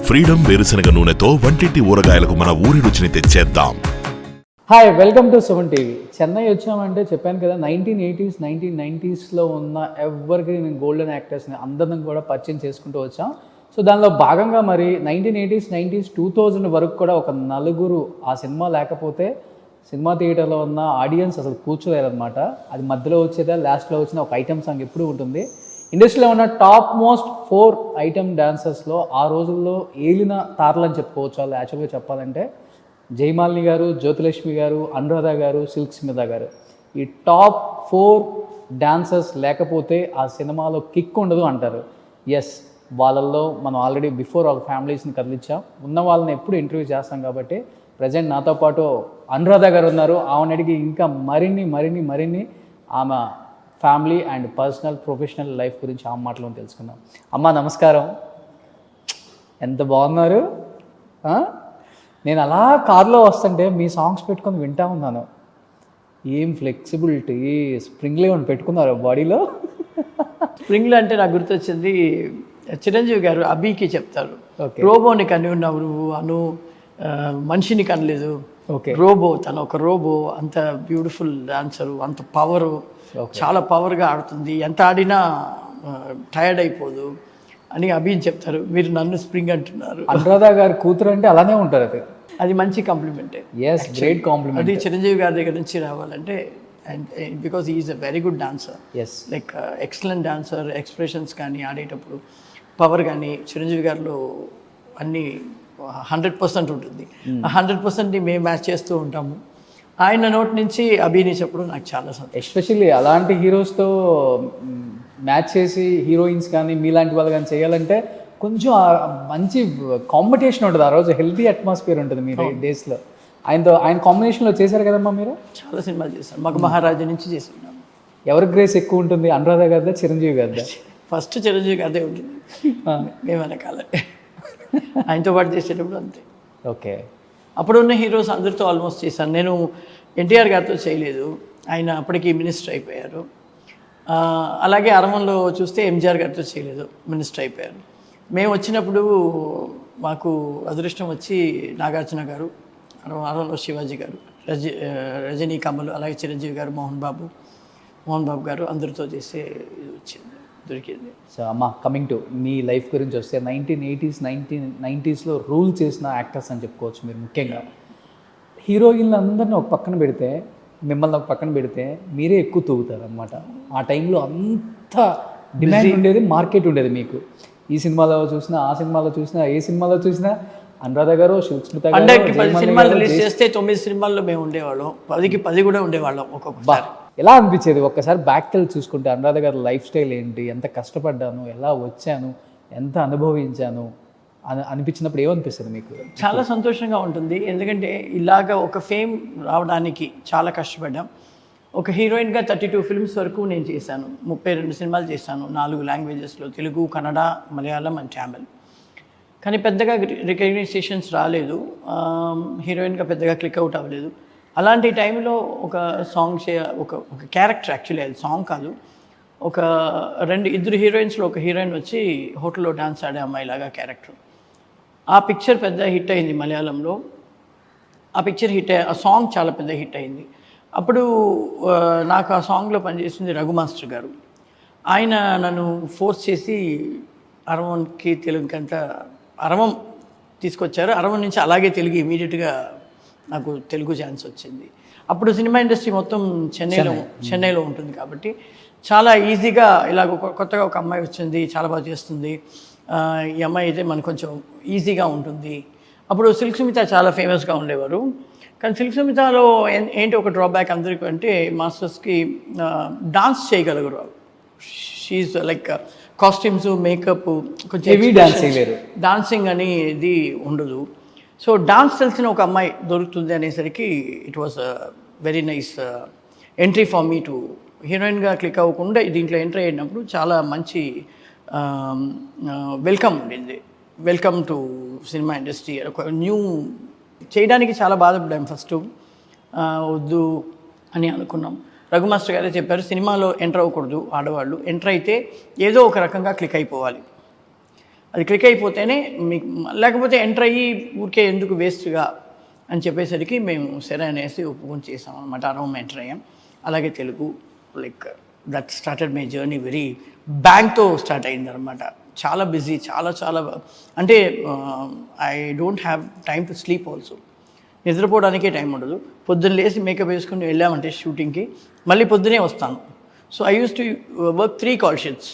Freedom వేరుశనగ నూనెతో వంటింటి ఊరగాయలకు మన ఊరి రుచిని తెచ్చేద్దాం. Hi, welcome to Suman TV. Chennai వచ్చామంటే చెప్పాను కదా, 1980s 1990స్లో ఉన్న ఎవరికి నేను గోల్డెన్ యాక్టర్స్ని అందరిని కూడా పరిచయం చేసుకుంటూ వచ్చాం. సో దానిలో భాగంగా మరి 1980s 90s 2000 వరకు కూడా ఒక నలుగురు ఆ సినిమా లేకపోతే సినిమా థియేటర్లో ఉన్న ఆడియన్స్ అసలు కూర్చోలేరనమాట. అది మధ్యలో వచ్చేదా లాస్ట్లో వచ్చిన ఒక ఐటమ్ సాంగ్ ఎప్పుడూ ఉంటుంది. ఇండస్ట్రీలో ఉన్న టాప్ మోస్ట్ 4 ఐటమ్ డాన్సర్స్లో ఆ రోజుల్లో ఏలిన తారలు అని చెప్పుకోవచ్చు. వాళ్ళు యాక్చువల్గా చెప్పాలంటే జయమాలిని గారు, జ్యోతిలక్ష్మి గారు, అనురాధ గారు, సిల్క్ స్మిత గారు. ఈ టాప్ 4 డాన్సర్స్ లేకపోతే ఆ సినిమాలో కిక్ ఉండదు అంటారు. ఎస్, వాళ్ళల్లో మనం ఆల్రెడీ బిఫోర్ ఒక ఫ్యామిలీస్ని కదిలించాం. ఉన్న వాళ్ళని ఎప్పుడు ఇంటర్వ్యూ చేస్తాం కాబట్టి ప్రజెంట్ నాతో పాటు అనురాధ గారు ఉన్నారు. ఆమెను అడిగి ఇంకా మరిన్ని ఆమె family and personal professional life గురించి ఆమె మాటలో తెలుసుకుందాం. అమ్మ నమస్కారం, ఎంత బాగున్నారు. నేను అలా కార్లో వస్తుంటే మీ సాంగ్స్ పెట్టుకొని వింటా ఉన్నాను. ఏం ఫ్లెక్సిబిలిటీ, స్ప్రింగ్ లెవెన్ పెట్టుకున్నారు బాడీలో. స్ప్రింగ్లు అంటే నాకు గుర్తొచ్చింది, చిరంజీవి గారు అభికి చెప్తారు, రోబోని కని ఉన్నావు నువ్వు అను, మనిషిని కనలేదు. రోబో, తను ఒక రోబో, అంత బ్యూటిఫుల్ డాన్సరు, అంత పవరు, చాలా పవర్గా ఆడుతుంది, ఎంత ఆడినా టైర్డ్ అయిపోదు అని అభిని చెప్తారు. మీరు నన్ను స్ప్రింగ్ అంటున్నారు. అనురాధ గారి కూతురు అంటే అలానే ఉంటారు. అది మంచి కాంప్లిమెంటే. Yes, great compliment. అది చిరంజీవి గారి దగ్గర నుంచి రావాలంటే, and because he is a very good dancer. Yes, like excellent dancer. Expressions కానీ, ఆడేటప్పుడు పవర్ కానీ చిరంజీవి గారిలో అన్నీ 100% ఉంటుంది. ఆ 100%ని మేము మ్యాచ్ చేస్తూ ఉంటాము. ఆయన నోటి నుంచి అభిని చెప్పడం నాకు చాలా సంతోషం. ఎస్పెషల్లీ అలాంటి హీరోస్తో మ్యాచ్ చేసి హీరోయిన్స్ కానీ మీలాంటి వాళ్ళు కానీ చేయాలంటే కొంచెం మంచి కాంపిటీషన్ ఉంటుంది. ఆ రోజు హెల్తీ అట్మాస్ఫియర్ ఉంటుంది మీరు డేస్లో. ఆయన కాంబినేషన్లో చేశారు కదమ్మా మీరు. చాలా సినిమాలు చేశాను. మగ మహారాజు నుంచి చేస్తున్నాను. ఎవరి గ్రేస్ ఎక్కువ ఉంటుంది, అనురాధ గారిదా చిరంజీవి గారిదా? ఫస్ట్ చిరంజీవి గారిదే ఉంటుంది. మేము వెనకాల ఆయనతో పాటు చేసేటప్పుడు అంతే. ఓకే, అప్పుడు ఉన్న హీరోస్ అందరితో ఆల్మోస్ట్ చేశాను. నేను ఎన్టీఆర్ గారితో చేయలేదు, ఆయన అప్పటికి మినిస్టర్ అయిపోయారు. అలాగే అరవంలో చూస్తే ఎంజీఆర్ గారితో చేయలేదు, మినిస్టర్ అయిపోయారు. మేము వచ్చినప్పుడు మాకు అదృష్టం వచ్చి నాగార్జున గారు, అరవంలో శివాజీ గారు, రజనీ కమల్, అలాగే చిరంజీవి గారు, మోహన్ బాబు గారు అందరితో చేసే ఇది వచ్చింది, దొరికింది. సో అమ్మ, కమింగ్ టు మీ లైఫ్ గురించి వస్తే 1980s 1990స్లో రూల్ చేసిన యాక్టర్స్ అని చెప్పుకోవచ్చు మీరు. ముఖ్యంగా హీరోయిన్లు అందరినీ ఒక పక్కన పెడితే, మిమ్మల్ని ఒక పక్కన పెడితే మీరే ఎక్కువ తూగుతారు అనమాట. ఆ టైంలో అంత డిమాండ్ ఉండేది, మార్కెట్ ఉండేది మీకు. ఈ సినిమాలో చూసినా, ఆ సినిమాలో చూసినా, ఏ సినిమాలో చూసినా అనురాధ గారు, సుస్మిత గారు. 10 సినిమాలు రిలీజ్ చేస్తే 9 సినిమాల్లో మేము ఉండేవాళ్ళం, 10కి 10 కూడా ఉండేవాళ్ళం ఒక్కొక్కసారి. ఎలా అనిపించేది ఒక్కసారి బ్యాక్ వెళ్ళి చూసుకుంటే? అనురాధ గారి లైఫ్ స్టైల్ ఏంటి, ఎంత కష్టపడ్డాను, ఎలా వచ్చాను, ఎంత అనుభవించాను అనిపించినప్పుడు ఏమనిపిస్తుంది మీకు? చాలా సంతోషంగా ఉంటుంది. ఎందుకంటే ఇలాగ ఒక ఫేమ్ రావడానికి చాలా కష్టపడ్డాం. ఒక హీరోయిన్గా 32 ఫిల్మ్స్ వరకు నేను చేశాను. 32 సినిమాలు చేశాను, 4 లాంగ్వేజెస్లో, తెలుగు, కన్నడ, మలయాళం అండ్ తమిళ్. కానీ పెద్దగా రికగ్నైజేషన్స్ రాలేదు, హీరోయిన్గా పెద్దగా క్లిక్ అవుట్ అవ్వలేదు. అలాంటి టైంలో ఒక సాంగ్ ఒక క్యారెక్టర్, యాక్చువల్లీ అది సాంగ్ కాదు, ఒక 2 హీరోయిన్స్లో ఒక హీరోయిన్ వచ్చి హోటల్లో డాన్స్ ఆడే అమ్మాయిలాగా క్యారెక్టర్. ఆ పిక్చర్ పెద్ద హిట్ అయింది మలయాళంలో. ఆ పిక్చర్ ఆ సాంగ్ చాలా పెద్ద హిట్ అయింది. అప్పుడు నాకు ఆ సాంగ్లో పనిచేసింది రఘు మాస్టర్ గారు. ఆయన నన్ను ఫోర్స్ చేసి అరవంకి, తెలుగుకంతా అరవం తీసుకొచ్చారు. అరవం నుంచి అలాగే తెలుగు ఇమీడియట్గా నాకు తెలుగు ఛాన్స్ వచ్చింది. అప్పుడు సినిమా ఇండస్ట్రీ మొత్తం చెన్నైలో ఉంటుంది కాబట్టి చాలా ఈజీగా ఇలాగ కొత్తగా ఒక అమ్మాయి వచ్చింది, చాలా బాగా చేస్తుంది, ఈ అమ్మాయి అయితే మనకు కొంచెం ఈజీగా ఉంటుంది. అప్పుడు సిల్క్ స్మిత చాలా ఫేమస్గా ఉండేవారు. కానీ సిల్క్ స్మితలో ఏంటి ఒక డ్రాబ్యాక్ అందరికీ అంటే, మాస్టర్స్కి డాన్స్ చేయగలగరు. షీఈ్ లైక్ కాస్ట్యూమ్స్, మేకప్, కొంచెం డాన్సింగ్ అనేది ఉండదు. సో డాన్స్ తెలిసిన ఒక అమ్మాయి దొరుకుతుంది అనేసరికి it was very nice entry for me too. హీరోయిన్గా క్లిక్ అవ్వకుండా దీంట్లో ఎంట్రీ అయినప్పుడు చాలా మంచి వెల్కమ్ ఉండింది. Welcome to cinema industry. ఒక న్యూ చేయడానికి చాలా బాధపడ్డాం ఫస్ట్, వద్దు అని అనుకున్నాం. రఘు మాస్టర్ గారే చెప్పారు, సినిమాలో ఎంటర్ అవ్వకూడదు ఆడవాళ్ళు, ఎంటర్ అయితే ఏదో ఒక రకంగా క్లిక్ అయిపోవాలి. అది క్లిక్ అయిపోతేనే మీకు, లేకపోతే ఎంటర్ అయ్యి ఊరికే ఎందుకు వేస్ట్గా అని చెప్పేసరికి మేము సరే అనేసి ఒప్పుకొని చేసాం అనమాట. అరౌండ్ ఎంటర్ అయ్యాం. అలాగే Telugu like that started my journey very బ్యాంక్తో స్టార్ట్ అయింది అనమాట. చాలా బిజీ, చాలా చాలా అంటే I don't have time to sleep also. నిద్రపోవడానికే టైం ఉండదు. పొద్దున్న లేసి మేకప్ వేసుకుని వెళ్ళామంటే షూటింగ్కి, మళ్ళీ పొద్దునే వస్తాను. So I use to work 3 call sheets.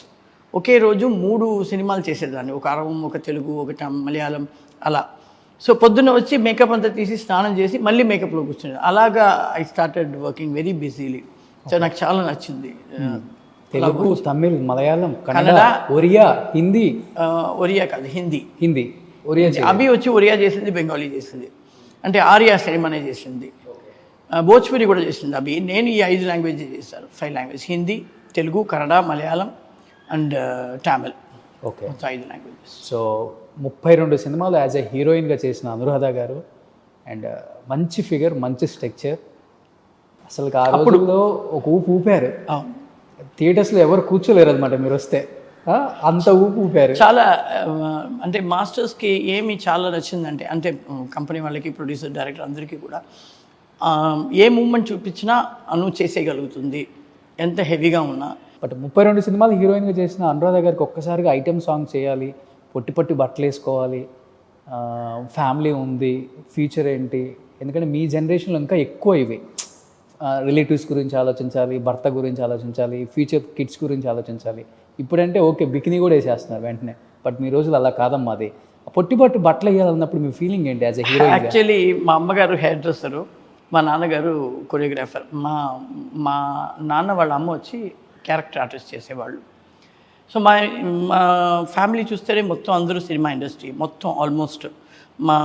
ఒకే రోజు 3 సినిమాలు చేసేదాన్ని, ఒక అరవం, ఒక తెలుగు, ఒక మలయాళం అలా. సో పొద్దున్న వచ్చి మేకప్ అంతా తీసి స్నానం చేసి మళ్ళీ మేకప్లో కూర్చునేది. అలాగా I started working very busily. So నాకు చాలా నచ్చింది. తెలుగు, తమిళ్, మలయాళం, కన్నడ, ఒరియా, హిందీ. ఒరియా కాదు, హిందీ. ఒరియా అభి వచ్చి ఒరియా చేసింది, బెంగాలీ చేసింది, అంటే ఆర్యా సినిమానే చేసింది. భోజ్పురి కూడా చేసింది అభి. నేను ఈ 5 లాంగ్వేజెస్ చేశాను, 5 language: Hindi, Telugu, Kannada, Malayalam and Tamil. Okay, 5 languages. So 32 సినిమాలు యాజ్ ఎ హీరోయిన్గా చేసిన అనురాధ గారు. అండ్ మంచి ఫిగర్, మంచి స్ట్రక్చర్. అసలు ఆ రోజుల్లో ఒక ఊపు ఊపారు. థియేటర్స్లో ఎవరు కూర్చోలేరు అనమాట మీరు వస్తే, అంత ఊపు ఊపారు. చాలా అంటే మాస్టర్స్కి ఏమి చాలా నచ్చిందంటే, అంటే కంపెనీ వాళ్ళకి, ప్రొడ్యూసర్, డైరెక్టర్ అందరికీ కూడా ఏ మూమెంట్ చూపించినా అను చేసేయగలుగుతుంది ఎంత హెవీగా ఉన్నా. బట్ 32 సినిమాలు హీరోయిన్గా చేసిన అనురాధ గారికి ఒక్కసారిగా ఐటెం సాంగ్ చేయాలి, పొట్టి బట్టలు వేసుకోవాలి, ఫ్యామిలీ ఉంది, ఫ్యూచర్ ఏంటి? ఎందుకంటే మీ జనరేషన్లో ఇంకా ఎక్కువ ఇవి, రిలేటివ్స్ గురించి ఆలోచించాలి, భర్త గురించి ఆలోచించాలి, ఫ్యూచర్ కిడ్స్ గురించి ఆలోచించాలి. ఇప్పుడంటే ఓకే బికినీ కూడా వేసేస్తున్నారు వెంటనే, బట్ మీ రోజులు అలా కాదమ్మా. అది పొట్టి బట్టలు వేయాలన్నప్పుడు మీ ఫీలింగ్ ఏంటి యాజ్ ఎ హీరోయిన్? యాక్చువల్లీ మా అమ్మగారు హెయిర్ డ్రెస్సరు, మా నాన్నగారు కొరియోగ్రాఫర్. మా నాన్న వాళ్ళ అమ్మ వచ్చి క్యారెక్టర్ ఆర్టిస్ట్ చేసేవాళ్ళు. సో మా ఫ్యామిలీ చూస్తేనే మొత్తం అందరూ సినిమా ఇండస్ట్రీ, మొత్తం ఆల్మోస్ట్. మా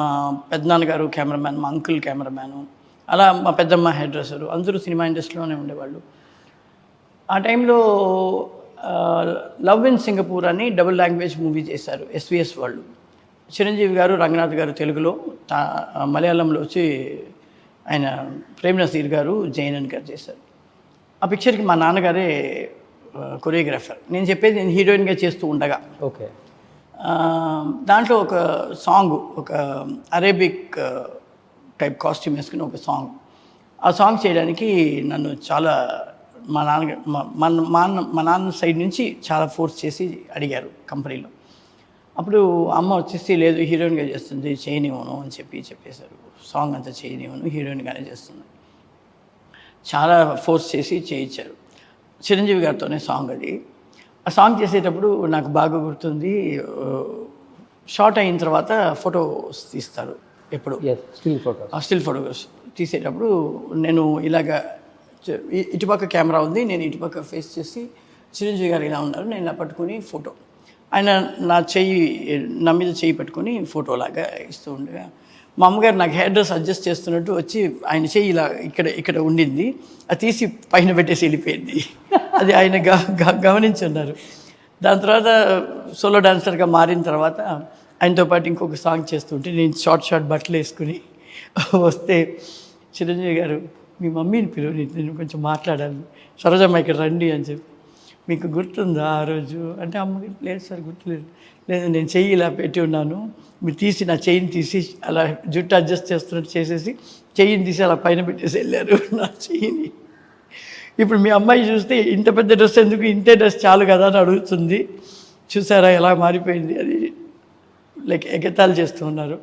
పెద్దనాన్నగారు కెమెరామ్యాన్, మా అంకుల్ కెమెరామ్యాను, అలా మా పెద్దమ్మ హెయిర్ డ్రెస్సరు, అందరూ సినిమా ఇండస్ట్రీలోనే ఉండేవాళ్ళు. ఆ టైంలో లవ్ ఇన్ సింగపూర్ అని డబుల్ లాంగ్వేజ్ మూవీ చేశారు ఎస్విఎస్ వాళ్ళు. చిరంజీవి గారు, రంగనాథ్ గారు తెలుగులో, మలయాళంలో వచ్చి ఆయన ప్రేమ్ నసీర్ గారు, జైనన్ గారు చేశారు. ఆ పిక్చర్కి మా నాన్నగారే కొరియోగ్రాఫర్. నేను చెప్పేది నేను హీరోయిన్గా చేస్తూ ఉండగా. ఓకే, దాంట్లో ఒక సాంగ్, ఒక అరేబిక్ టైప్ కాస్ట్యూమ్ వేసుకుని ఒక సాంగ్, ఆ సాంగ్ చేయడానికి నన్ను చాలా మా నాన్న సైడ్ నుంచి చాలా ఫోర్స్ చేసి అడిగారు కంపెనీలో. అప్పుడు అమ్మ వచ్చేసి లేదు హీరోయిన్గా చేస్తుంది, చేయనివ్వను అని చెప్పేశారు. సాంగ్ అంతా చేయనివ్వను, హీరోయిన్గానే చేస్తుంది. చాలా ఫోర్స్ చేసి చేయించారు. చిరంజీవి గారితోనే సాంగ్ అది. ఆ సాంగ్ చేసేటప్పుడు నాకు బాగా గుర్తుంది, షార్ట్ అయిన తర్వాత ఫొటోస్ తీస్తారు ఎప్పుడు, స్టిల్ ఫోటోగ్రాఫ్స్ తీసేటప్పుడు నేను ఇలాగా ఇటుపక్క కెమెరా ఉంది, నేను ఇటుపక్క ఫేస్ చేసి చిరంజీవి గారు ఇలా ఉన్నారు, నేను ఇలా పట్టుకుని ఫోటో, ఆయన నా మీద చెయ్యి పట్టుకుని ఫోటోలాగా ఇస్తూ ఉండగా మా అమ్మగారు నాకు హెయిర్ డ్రెస్ అడ్జస్ట్ చేస్తున్నట్టు వచ్చి ఆయన చెయ్యి ఇలా ఇక్కడ ఉండింది, అది తీసి పైన పెట్టేసి వెళ్ళిపోయింది. అది ఆయన గమనించి ఉన్నారు. దాని తర్వాత సోలో డాన్సర్గా మారిన తర్వాత ఆయనతో పాటు ఇంకొక సాంగ్ చేస్తుంటే నేను షార్ట్ బట్టలు వేసుకుని వస్తే చిరంజీవి గారు మీ మమ్మీని పిలువు, నేను కొంచెం మాట్లాడాలి, సరోజమ్మ ఇక్కడ రండి అని చెప్పి, మీకు గుర్తుందా ఆ రోజు అంటే, అమ్మకి లేదు సార్ గుర్తులేదు. లేదు నేను చెయ్యి ఇలా పెట్టి ఉన్నాను, మీరు తీసి నా చెయ్యిని తీసి అలా జుట్టు అడ్జస్ట్ చేస్తున్నట్టు చేసేసి చెయ్యిని తీసి అలా పైన పెట్టేసి వెళ్ళారు నా చెయ్యిని. ఇప్పుడు మీ అమ్మాయి చూస్తే ఇంత పెద్ద డ్రెస్ ఎందుకు, ఇంతే డ్రెస్ చాలు కదా అని అడుగుతుంది. చూసారా ఎలా మారిపోయింది అది, లైక్ ఎగతాళి చేస్తూ ఉన్నారు.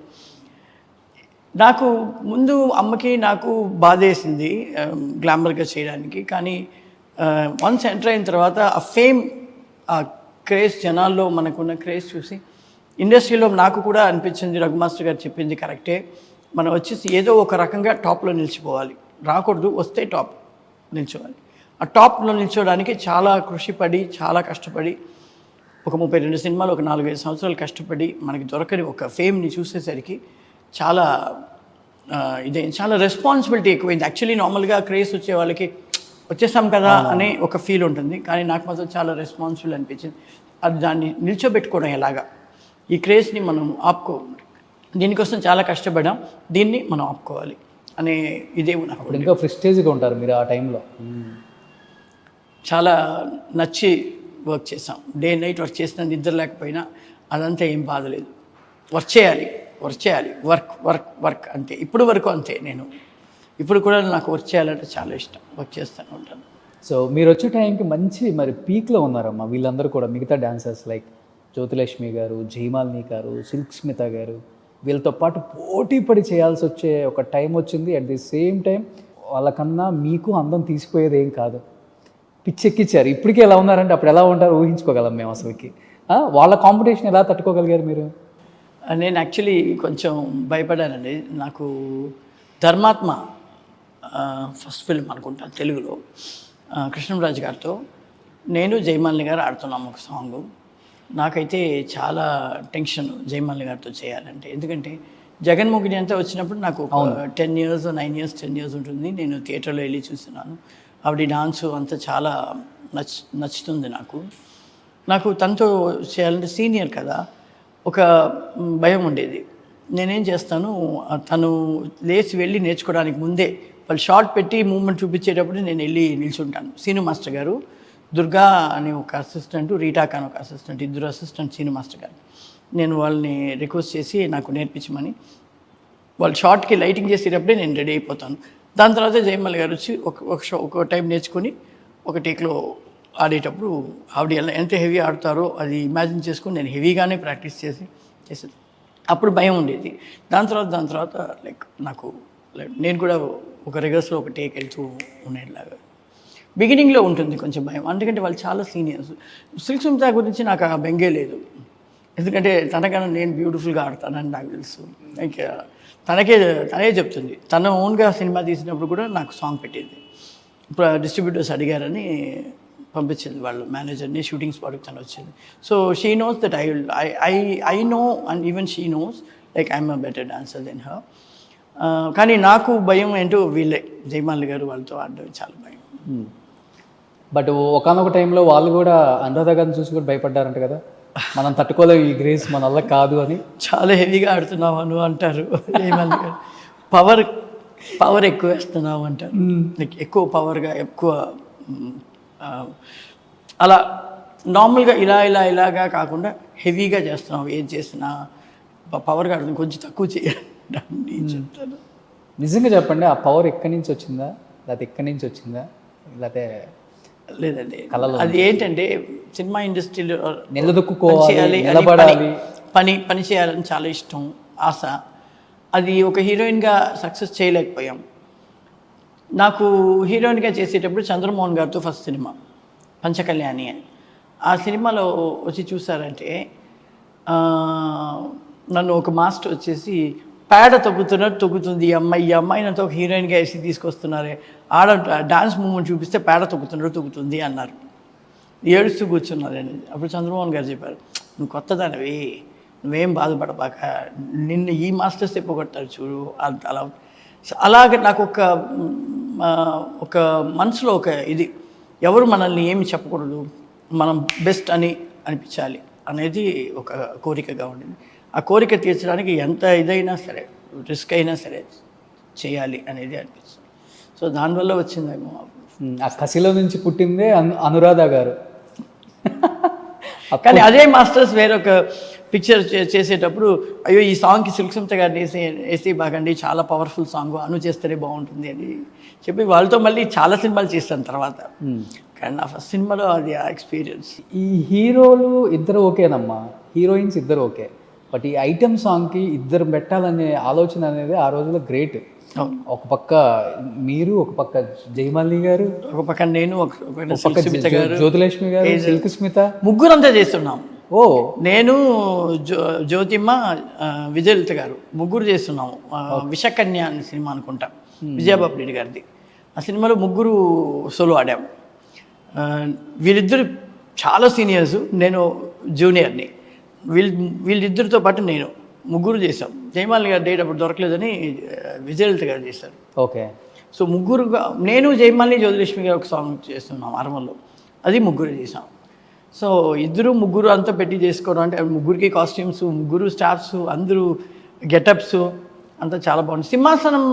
నాకు ముందు అమ్మకి నాకు బాధేసింది గ్లామర్గా చేయడానికి, కానీ వన్స్ ఎంటర్ అయిన తర్వాత ఆ ఫేమ్, ఆ క్రేజ్, జనాల్లో మనకున్న క్రేజ్ చూసి ఇండస్ట్రీలో నాకు కూడా అనిపించింది, రఘు మాస్టర్ గారు చెప్పింది కరెక్టే, మనం వచ్చేసి ఏదో ఒక రకంగా టాప్లో నిలిచిపోవాలి, రాకూడదు, వస్తే టాప్ నిల్చోవాలి. ఆ టాప్లో నిల్చోడానికి చాలా కృషిపడి, చాలా కష్టపడి, ఒక 32 సినిమాలు, ఒక 4-5 సంవత్సరాలు కష్టపడి మనకి దొరకని ఒక ఫేమ్ని చూసేసరికి చాలా చాలా రెస్పాన్సిబిలిటీ ఎక్కువైంది. యాక్చువల్లీ నార్మల్గా క్రేజ్ వచ్చే వాళ్ళకి వచ్చేసాం కదా అనే ఒక ఫీల్ ఉంటుంది, కానీ నాకు మాత్రం చాలా రెస్పాన్సిబుల్ అనిపించింది. అది దాన్ని నిల్చోబెట్టుకోవడం ఎలాగా, ఈ క్రేజ్ని మనం దీనికోసం చాలా కష్టపడాం, దీన్ని మనం ఆపుకోవాలి అనే ఇదే నాకు. ఇంకా ఫ్రస్ట్రేజ్గా ఉంటారు మీరు ఆ టైంలో. చాలా నచ్చి వర్క్ చేసాం, డే నైట్ వర్క్ చేసిన, నిద్ర లేకపోయినా అదంతా ఏం బాధలేదు. వర్క్ చేయాలి వర్క్ అంతే. ఇప్పుడు వరకు అంతే. నేను ఇప్పుడు కూడా నాకు వర్క్ చేయాలంటే చాలా ఇష్టం, వర్క్ చేస్తూనే ఉంటాను. సో మీరు వచ్చే టైంకి మంచి మరి పీక్లో ఉన్నారమ్మా వీళ్ళందరూ కూడా, మిగతా డాన్సర్స్ లైక్ జ్యోతిలక్ష్మి గారు, జయమాలిని గారు, సిల్క్ స్మిత గారు, వీళ్ళతో పాటు పోటీ పడి చేయాల్సి వచ్చే ఒక టైం వచ్చింది. అట్ ది సేమ్ టైం వాళ్ళకన్నా మీకు అందం తీసిపోయేది ఏం కాదు, పిచ్చెక్కిచ్చారు. ఇప్పటికీ ఎలా ఉన్నారంటే అప్పుడు ఎలా ఉంటారు ఊహించుకోగలం మేము అసలుకి. వాళ్ళ కాంపిటీషన్ ఎలా తట్టుకోగలిగారు మీరు? నేను యాక్చువల్లీ కొంచెం భయపడానండి. నాకు ధర్మాత్మ ఫస్ట్ ఫిల్మ్ అనుకుంటా తెలుగులో, కృష్ణంరాజు గారితో నేను జయమాలిని గారు ఆడుతున్నాము ఒక సాంగ్. నాకైతే చాలా టెన్షన్ జయమాలిని గారితో చేయాలంటే, ఎందుకంటే జగన్మోహిని అంతా వచ్చినప్పుడు నాకు 10 years 9 years 10 years ఉంటుంది. నేను థియేటర్లో వెళ్ళి చూస్తున్నాను. ఆవిడ డాన్సు అంతా చాలా నచ్చుతుంది నాకు తనతో చేయాలంటే సీనియర్ కదా, ఒక భయం ఉండేది. నేనేం చేస్తాను, తను లేచి వెళ్ళి నేర్చుకోవడానికి ముందే వాళ్ళు షార్ట్ పెట్టి మూమెంట్ చూపించేటప్పుడు నేను వెళ్ళి నిల్చుంటాను. సీను మాస్టర్ గారు, దుర్గా అనే ఒక అసిస్టెంట్, రీటాక్ అని ఒక అసిస్టెంట్, ఇద్దరు అసిస్టెంట్ సీను మాస్టర్ గారు. నేను వాళ్ళని రిక్వెస్ట్ చేసి నాకు నేర్పించమని, వాళ్ళు షార్ట్కి లైటింగ్ చేసేటప్పుడే నేను రెడీ అయిపోతాను. దాని తర్వాత జయమల్ గారు వచ్చి ఒక టైం నేర్చుకొని ఒక టేక్లో ఆడేటప్పుడు ఆవిడ ఎంత హెవీ ఆడతారో అది ఇమాజిన్ చేసుకొని నేను హెవీగానే ప్రాక్టీస్ చేసేది. అప్పుడు భయం ఉండేది. దాని తర్వాత లైక్ నాకు నేను కూడా ఒక రిగర్స్లో ఒక టేక్ వెళ్తూ ఉండేలాగా. బిగినింగ్లో ఉంటుంది కొంచెం భయం, ఎందుకంటే వాళ్ళు చాలా సీనియర్స్. సిల్క్ స్మిత గురించి నాకు ఆ బెంగే లేదు, ఎందుకంటే తనకన్నా నేను బ్యూటిఫుల్గా ఆడతానని నాకు తెలుసు. లైక్ తనే చెప్తుంది. తన ఓన్గా సినిమా తీసినప్పుడు కూడా నాకు సాంగ్ పెట్టింది. ఇప్పుడు డిస్ట్రిబ్యూటర్స్ అడిగారని పంపించింది వాళ్ళ మేనేజర్ని, షూటింగ్ స్పాట్కి తను వచ్చింది. So she knows that I know and even she knows like I'm a better dancer than her. కానీ నాకు భయం ఏంటో వీళ్ళే జయమాలి గారు వాళ్ళతో ఆడడం చాలా భయం. బట్ ఒకనొక టైంలో వాళ్ళు కూడా అనురాధ గారిని చూసి కూడా భయపడ్డారంట కదా, మనం తట్టుకోలేవు ఈ గ్రేస్ మన వల్ల కాదు అని. చాలా హెవీగా ఆడుతున్నావు అని అంటారు జయమాలి గారు. పవర్ ఎక్కువ వేస్తున్నావు అంటారు. లైక్ ఎక్కువ పవర్గా ఎక్కువ అలా నార్మల్గా ఇలాగా కాకుండా హెవీగా చేస్తున్నావు, ఏం చేసినా పవర్గా ఆడుతుంది, కొంచెం తక్కువ చేయాలి చెప్తాను. నిజంగా చెప్పండి, ఆ పవర్ ఎక్కడి నుంచి వచ్చిందా, లేకపోతే ఎక్కడి నుంచి వచ్చిందా, లేకపోతే లేదండి అది ఏంటంటే సినిమా ఇండస్ట్రీలో నిలదొక్కుకోవాలి, పని చేయాలని చాలా ఇష్టం, ఆశ. అది ఒక హీరోయిన్గా సక్సెస్ చేయలేకపోయాం. నాకు హీరోయిన్గా చేసేటప్పుడు చంద్రమోహన్ గారితో ఫస్ట్ సినిమా పంచకళ్యాణి అని. ఆ సినిమాలో వచ్చి చూసారంటే నన్ను ఒక మాస్టర్ వచ్చేసి పేడ తొక్కుతుంది ఈ అమ్మాయి నాతో ఒక హీరోయిన్గా వేసి తీసుకొస్తున్నారే, డాన్స్ మూమెంట్ చూపిస్తే పేడ తొక్కుతుంది అన్నారు. ఏడుస్తూ కూర్చున్నారని. అప్పుడు చంద్రమోహన్ గారు చెప్పారు, నువ్వు కొత్తదానివి, నువ్వేం బాధపడబాక, నిన్ను ఈ మాస్టర్స్ ఎప్పుకొట్టారు చూడు అలా. అలాగే నాకు ఒక మనసులో ఒక ఇది, ఎవరు మనల్ని ఏమి చెప్పకూడదు, మనం బెస్ట్ అని అనిపించాలి అనేది ఒక కోరికగా ఉండింది. ఆ కోరిక తీర్చడానికి ఎంత ఇదైనా సరే, రిస్క్ అయినా సరే చేయాలి అనేది అనిపిస్తుంది. సో దానివల్ల వచ్చిందేమో. ఆ కసిలో నుంచి పుట్టిందే అనురాధ గారు. కానీ అదే మాస్టర్స్ వేరొక పిక్చర్ చేసేటప్పుడు, అయ్యో ఈ సాంగ్కి సిల్క్ స్మిత గారిని వేసి బాగండి, చాలా పవర్ఫుల్ సాంగ్, అను చేస్తేనే బాగుంటుంది అని చెప్పి వాళ్ళతో మళ్ళీ చాలా సినిమాలు చేస్తాను తర్వాత. కానీ నా ఫస్ట్ సినిమాలో అది ఆ ఎక్స్పీరియన్స్. ఈ హీరోలు ఇద్దరు ఓకేనమ్మా, హీరోయిన్స్ ఇద్దరు ఓకే, బట్ ఈ ఐటమ్ సాంగ్కి ఇద్దరు పెట్టాలనే ఆలోచన అనేది ఆ రోజుల్లో గ్రేట్. ఒక పక్క మీరు, ఒక పక్క జయమాలిని గారు, ఒక పక్క నేను, ఒక పక్క జ్యోతిలక్ష్మి గారు, సిల్క్ స్మిత, ముగ్గురంతా చేస్తున్నాం. ఓ నేను, జ్యోతిమ్మ, విజయలలిత గారు ముగ్గురు చేస్తున్నాము. విషకన్య అనే సినిమా అనుకుంటా, విజయబాబు రెడ్డి గారిది. ఆ సినిమాలో ముగ్గురు సోలో ఆడాము. వీళ్ళిద్దరు చాలా సీనియర్స్, నేను జూనియర్ని. వీళ్ళిద్దరితో పాటు నేను ముగ్గురు చేసాం. జయమాలి గారు డేట్ అప్పుడు దొరకలేదని విజయలలిత గారు చేశారు. ఓకే. సో ముగ్గురుగా నేను, జయమాలి, జ్యోతిలక్ష్మి గారు ఒక సాంగ్ చేస్తున్నాం అరమల్లో, అది ముగ్గురు చేసాం. సో ఇద్దరు ముగ్గురు అంతా పెట్టి చేసుకోవడం అంటే ముగ్గురికి కాస్ట్యూమ్స్, ముగ్గురు స్టాఫ్స్, అందరూ గెటప్స్ అంతా చాలా బాగుంది. సింహాసనం